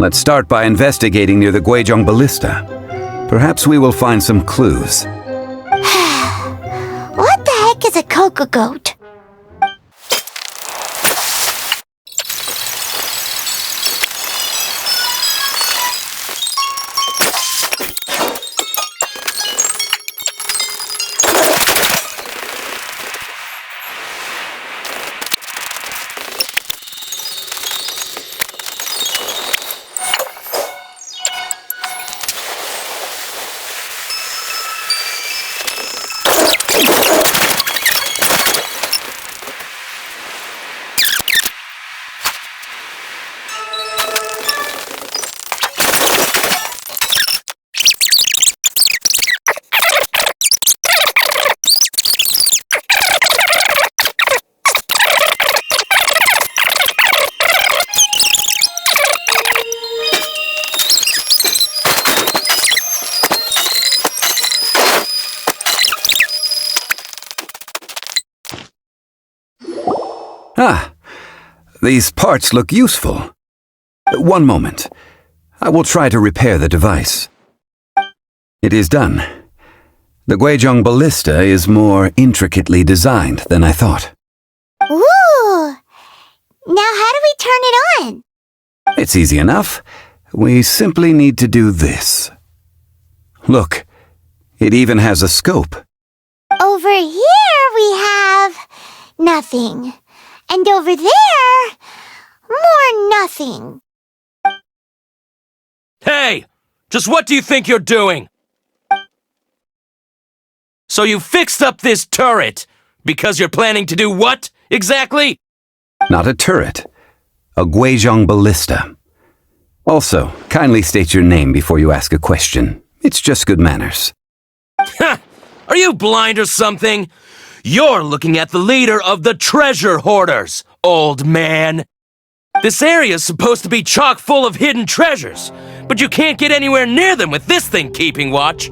Let's start by investigating near the Guizhong Ballista. Perhaps we will find some clues. What the heck is a cocoa goat? Ah, these parts look useful. One moment. I will try to repair the device. It is done. The Guizhong Ballista is more intricately designed than I thought. Ooh! Now how do we turn it on? It's easy enough. We simply need to do this. Look, it even has a scope. Over here we have... nothing. And over there... More nothing. Hey! Just what do you think you're doing? So you fixed up this turret because you're planning to do what, exactly? Not a turret. A Guizhong ballista. Also, kindly state your name before you ask a question. It's just good manners. Ha! Are you blind or something? You're looking at the leader of the treasure hoarders, old man. This area's supposed to be chock full of hidden treasures, but you can't get anywhere near them with this thing keeping watch.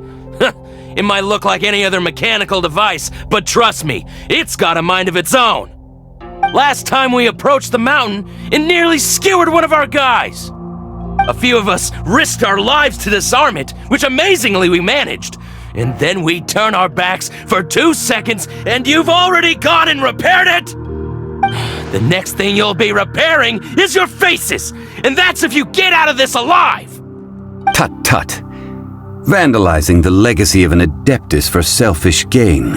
It might look like any other mechanical device, but trust me, it's got a mind of its own. Last time we approached the mountain, it nearly skewered one of our guys. A few of us risked our lives to disarm it, which amazingly we managed. And then we turn our backs for 2 seconds, and you've already gone and repaired it? The next thing you'll be repairing is your faces, and that's if you get out of this alive! Tut tut. Vandalizing the legacy of an Adeptus for selfish gain.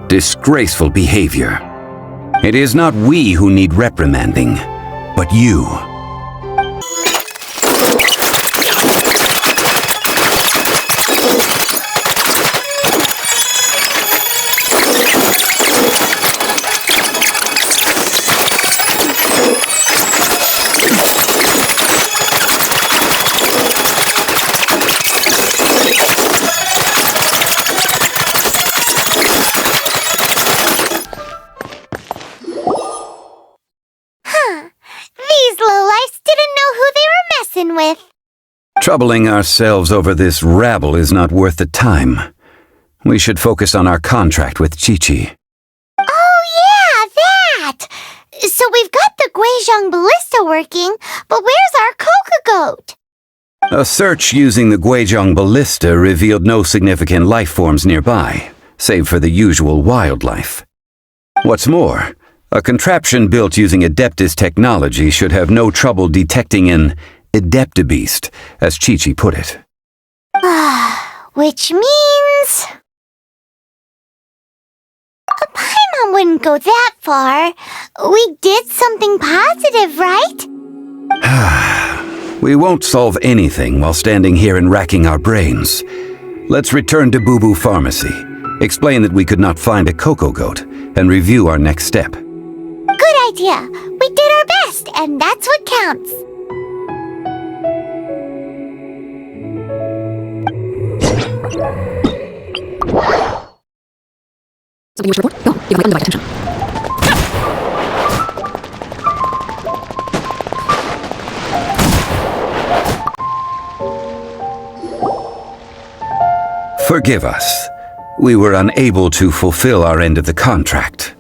Disgraceful behavior. It is not we who need reprimanding, but you. With. Troubling ourselves over this rabble is not worth the time. We should focus on our contract with Chi-Chi. Oh yeah, that! So we've got the Guizhong ballista working, but where's our Coca goat? A search using the Guizhong ballista revealed no significant life forms nearby, save for the usual wildlife. What's more, a contraption built using Adeptus technology should have no trouble detecting an Adeptabeast, as Chi-Chi put it. Which means... Paimon wouldn't go that far. We did something positive, right? We won't solve anything while standing here and racking our brains. Let's return to Boo Boo Pharmacy, explain that we could not find a Coco Goat, and review our next step. Good idea. We did our best, and that's what counts. Something you should report? Go on, give my undivided attention. Forgive us. We were unable to fulfill our end of the contract.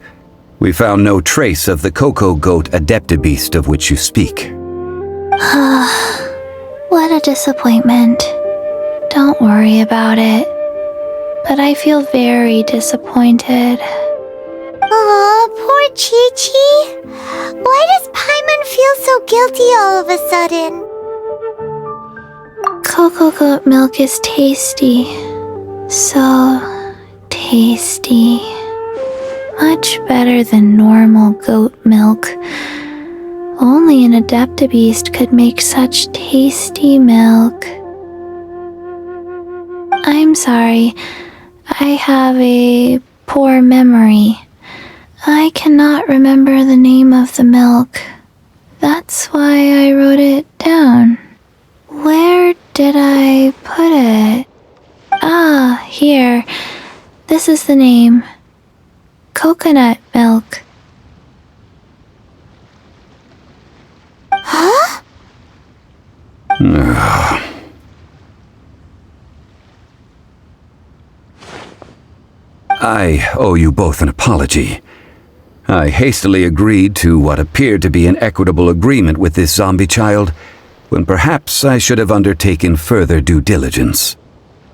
We found no trace of the Coco Goat Adeptabeast of which you speak. What a disappointment. Don't worry about it. But I feel very disappointed. Aw, poor Chi-Chi. Why does Paimon feel so guilty all of a sudden? Coco goat milk is tasty. So tasty. Much better than normal goat milk. Only an Adeptabeast could make such tasty milk. I'm sorry. I have a poor memory. I cannot remember the name of the milk. That's why I wrote it down. Where did I put it? Ah, here. This is the name. Coconut milk. Huh? I owe you both an apology. I hastily agreed to what appeared to be an equitable agreement with this zombie child, when perhaps I should have undertaken further due diligence.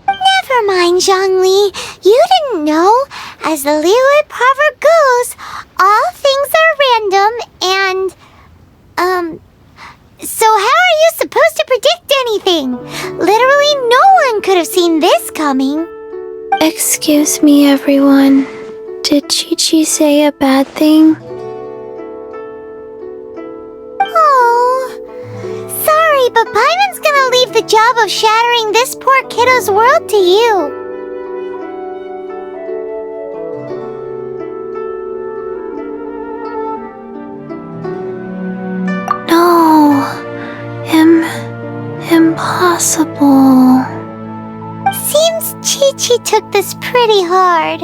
Never mind, Zhongli. You didn't know. As the Liyue proverb goes, all things are random and... So how are you supposed to predict anything? Literally no one could have seen this coming. Excuse me, everyone. Did Chi-Chi say a bad thing? Oh, sorry, but Paimon's gonna leave the job of shattering this poor kiddo's world to you. No. Impossible. Seems Chi-Chi took this pretty hard.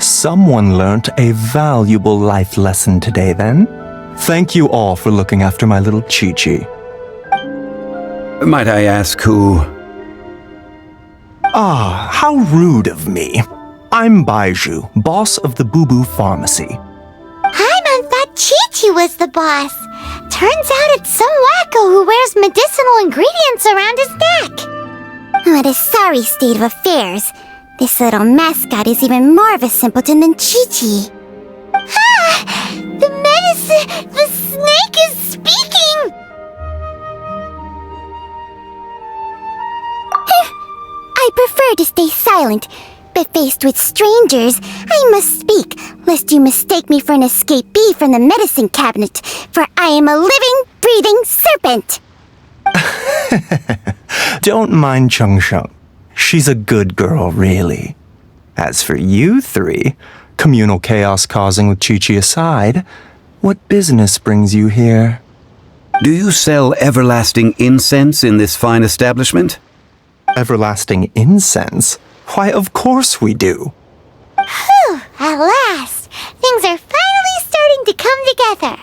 Someone learnt a valuable life lesson today, then. Thank you all for looking after my little Chi-Chi. Might I ask who? Ah, how rude of me. I'm Baiju, boss of the Boo Boo Pharmacy. Paimon thought Chi-Chi was the boss. Turns out it's some wacko who wears medicinal ingredients around his neck. What a sorry state of affairs. This little mascot is even more of a simpleton than Chi-Chi. Ah! The medicine! The snake is speaking! I prefer to stay silent, but faced with strangers, I must speak, lest you mistake me for an escapee from the medicine cabinet, for I am a living, breathing serpent! Don't mind Chung Sheng. She's a good girl, really. As for you three, communal chaos causing with Chi-Chi aside, what business brings you here? Do you sell everlasting incense in this fine establishment? Everlasting incense? Why, of course we do. Whew, at last! Things are finally starting to come together.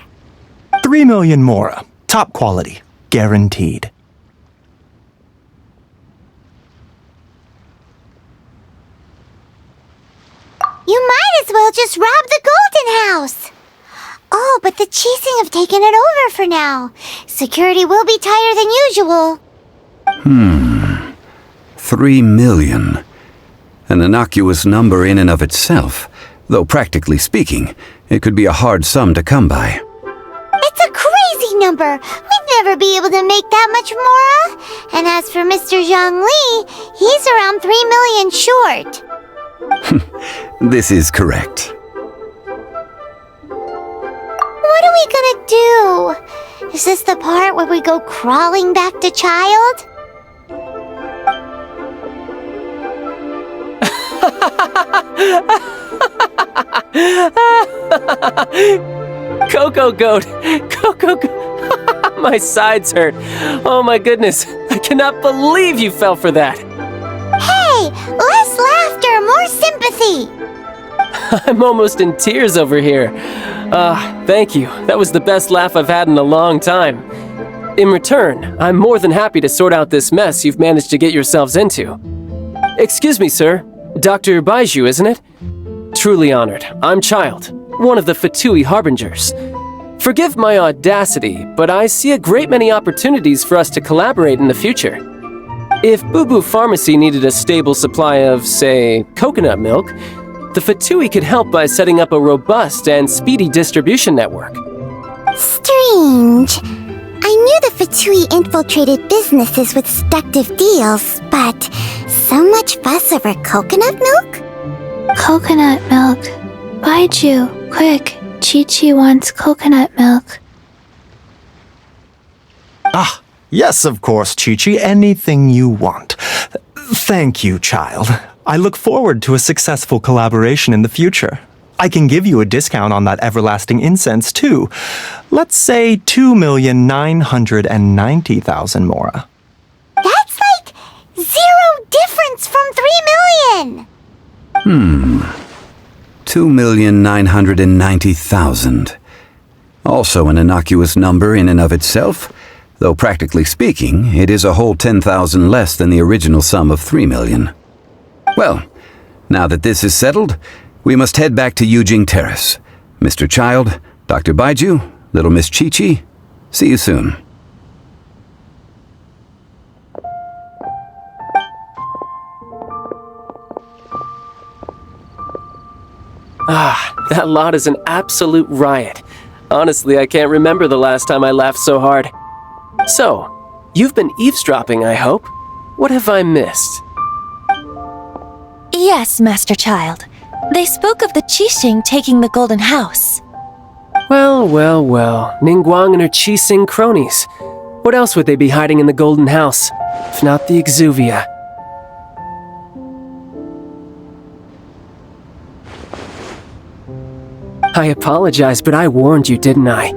3 million mora. Top quality. Guaranteed. You might as well just rob the Golden House. Oh, but the Chising have taken it over for now. Security will be tighter than usual. 3 million. An innocuous number in and of itself, though practically speaking, it could be a hard sum to come by. It's a crazy number. We'd never be able to make that much mora. And as for Mr. Zhang Li, he's around 3 million short. This is correct. What are we gonna do? Is this the part where we go crawling back to child? Coco Goat! Coco Goat! My sides hurt. Oh my goodness. I cannot believe you fell for that. Hey! Less laughter, more sympathy! I'm almost in tears over here. Thank you. That was the best laugh I've had in a long time. In return, I'm more than happy to sort out this mess you've managed to get yourselves into. Excuse me, sir. Dr. Baiju, isn't it? Truly honored. I'm Child, one of the Fatui Harbingers. Forgive my audacity, but I see a great many opportunities for us to collaborate in the future. If Boo Boo Pharmacy needed a stable supply of, say, coconut milk, the Fatui could help by setting up a robust and speedy distribution network. Strange. I knew the Fatui infiltrated businesses with seductive deals, but so much fuss over coconut milk? Coconut milk. Baiju, quick. Chi-Chi wants coconut milk. Ah, yes, of course, Chi-Chi. Anything you want. Thank you, child. I look forward to a successful collaboration in the future. I can give you a discount on that everlasting incense, too. Let's say 2,990,000 mora. That's like 0 difference from 3 million! 2,990,000. Also an innocuous number in and of itself, though practically speaking, it is a whole 10,000 less than the original sum of 3 million. Well, now that this is settled, we must head back to Yujing Terrace. Mr. Child, Dr. Baiju, little Miss Chi-Chi, see you soon. That lot is an absolute riot. Honestly, I can't remember the last time I laughed so hard. So, you've been eavesdropping, I hope? What have I missed? Yes, Master Child. They spoke of the Qixing taking the Golden House. Well, well, well. Ningguang and her Qixing cronies. What else would they be hiding in the Golden House, if not the Exuvia? I apologize, but I warned you, didn't I?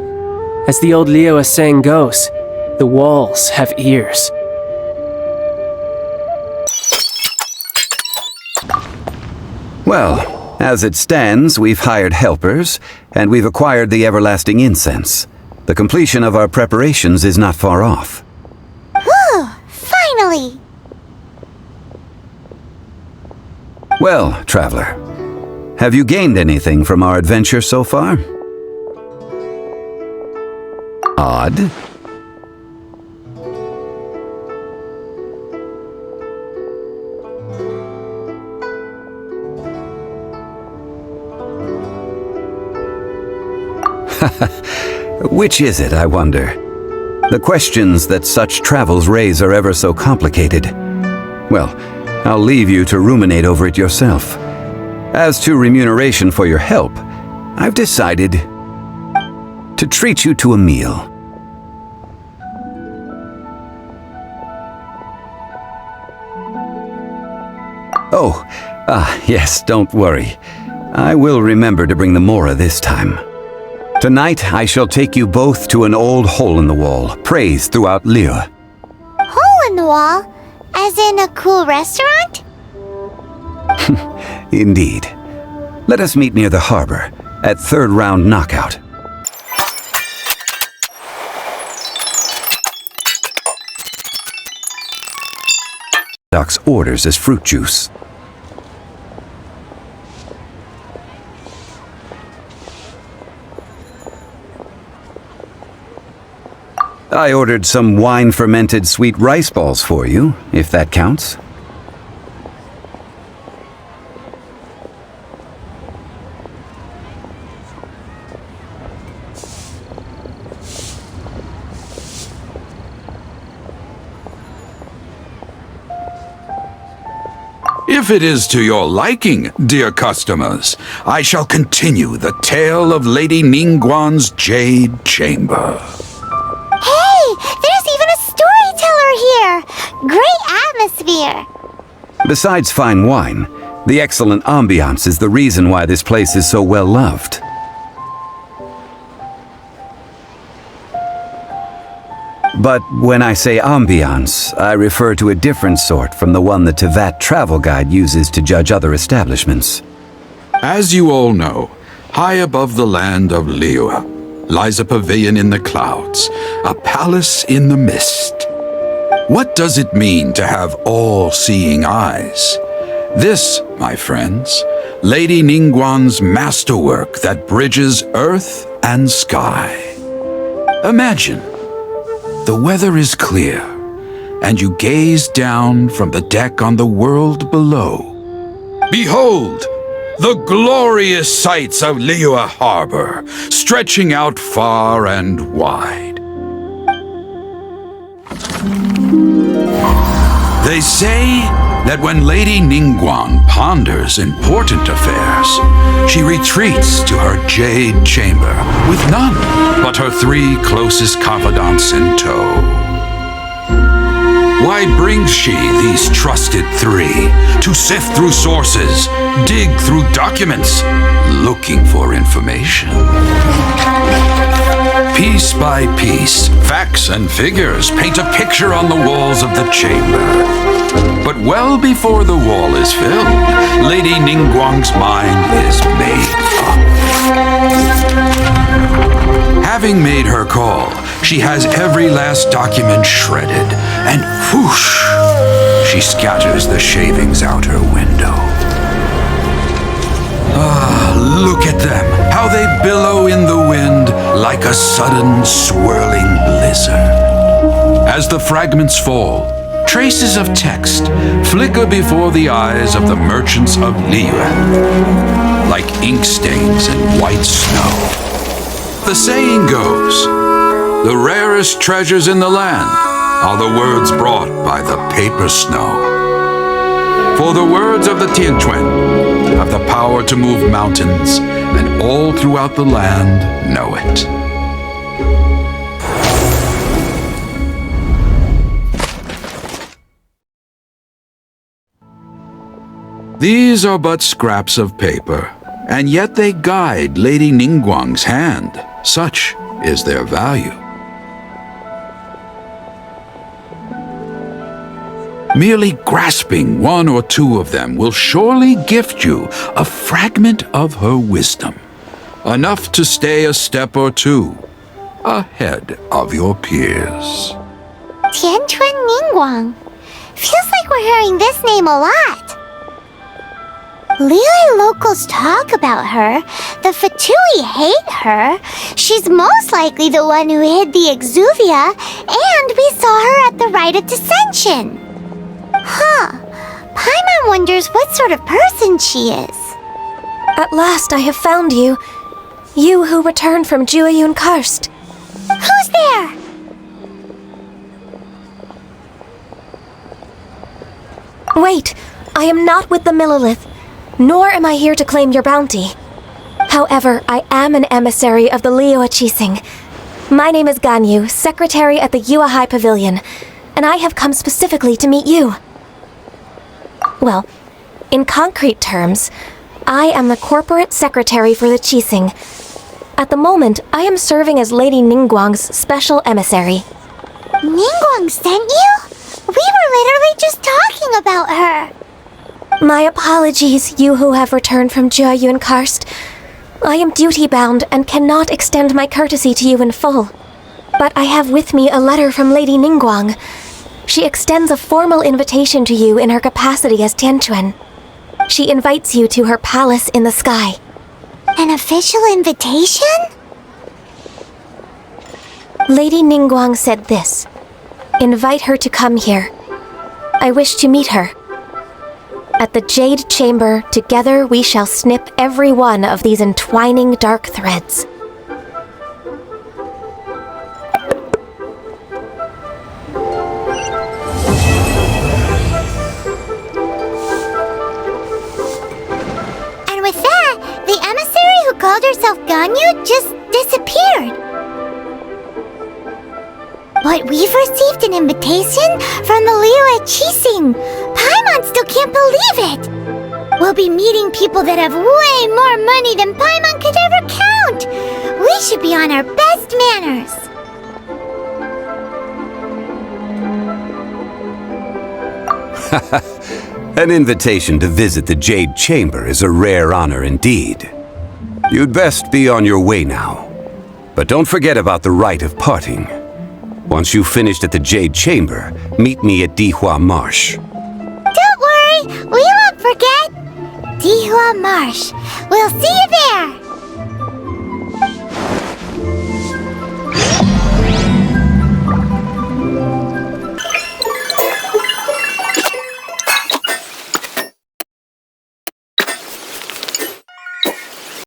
As the old Liyue saying goes, the walls have ears. Well, as it stands, we've hired helpers, and we've acquired the everlasting incense. The completion of our preparations is not far off. Whew! Finally! Well, traveler, have you gained anything from our adventure so far? Odd. Which is it, I wonder? The questions that such travels raise are ever so complicated. Well, I'll leave you to ruminate over it yourself. As to remuneration for your help, I've decided to treat you to a meal. Oh, yes, don't worry. I will remember to bring the Mora this time. Tonight, I shall take you both to an old hole-in-the-wall, praised throughout Liyue. Hole in the wall? As in a cool restaurant? Indeed. Let us meet near the harbor, at third round knockout. Doc's orders as fruit juice. I ordered some wine-fermented sweet rice balls for you, if that counts. If it is to your liking, dear customers, I shall continue the tale of Lady Ningguang's Jade Chamber. Hey! There's even a storyteller here! Great atmosphere! Besides fine wine, the excellent ambiance is the reason why this place is so well loved. But when I say ambiance, I refer to a different sort from the one the Tevat travel guide uses to judge other establishments. As you all know, high above the land of Liyue lies a pavilion in the clouds, a palace in the mist. What does it mean to have all-seeing eyes? This, my friends, Lady Ningguang's masterwork that bridges earth and sky. Imagine, the weather is clear, and you gaze down from the deck on the world below. Behold, the glorious sights of Liyue Harbor, stretching out far and wide. They say that when Lady Ningguang ponders important affairs, she retreats to her jade chamber with none but her 3 closest confidants in tow. Why brings she these trusted 3 to sift through sources, dig through documents, looking for information? Piece by piece, facts and figures paint a picture on the walls of the chamber. But well before the wall is filled, Lady Ningguang's mind is made up. Having made her call, she has every last document shredded, and whoosh, she scatters the shavings out her window. Ah, look at them, how they billow in the wind like a sudden swirling blizzard. As the fragments fall, traces of text flicker before the eyes of the merchants of Liyue, like ink stains in white snow. The saying goes, the rarest treasures in the land are the words brought by the paper snow. For the words of the Tianquan, have the power to move mountains, and all throughout the land know it. These are but scraps of paper, and yet they guide Lady Ningguang's hand. Such is their value. Merely grasping one or two of them will surely gift you a fragment of her wisdom, enough to stay a step or two ahead of your peers. Tianquan Ningguang. Feels like we're hearing this name a lot. Liyue locals talk about her. The Fatui hate her. She's most likely the one who hid the exuvia, and we saw her at the Rite of Dissension. Huh. Paimon wonders what sort of person she is. At last I have found you. You who returned from Jueyun Karst. Who's there? Wait, I am not with the Millelith, nor am I here to claim your bounty. However, I am an emissary of the Liyue Qixing. My name is Ganyu, secretary at the Yuehai Pavilion, and I have come specifically to meet you. Well, in concrete terms, I am the corporate secretary for the Qixing. At the moment, I am serving as Lady Ningguang's special emissary. Ningguang sent you? We were literally just talking about her. My apologies, you who have returned from Jueyun Karst. I am duty-bound and cannot extend my courtesy to you in full. But I have with me a letter from Lady Ningguang. She extends a formal invitation to you in her capacity as Tianquan. She invites you to her palace in the sky. An official invitation? Lady Ningguang said this. Invite her to come here. I wish to meet her. At the Jade Chamber, together we shall snip every one of these entwining dark threads. And with that, the emissary who called herself Ganyu just disappeared. But we've received an invitation from the Liyue Qixing. Paimon still can't believe it. We'll be meeting people that have way more money than Paimon could ever count. We should be on our best manners. An invitation to visit the Jade Chamber is a rare honor indeed. You'd best be on your way now. But don't forget about the rite of parting. Once you've finished at the Jade Chamber, meet me at Dihua Marsh. Don't worry, we won't forget. Dihua Marsh. We'll see you there.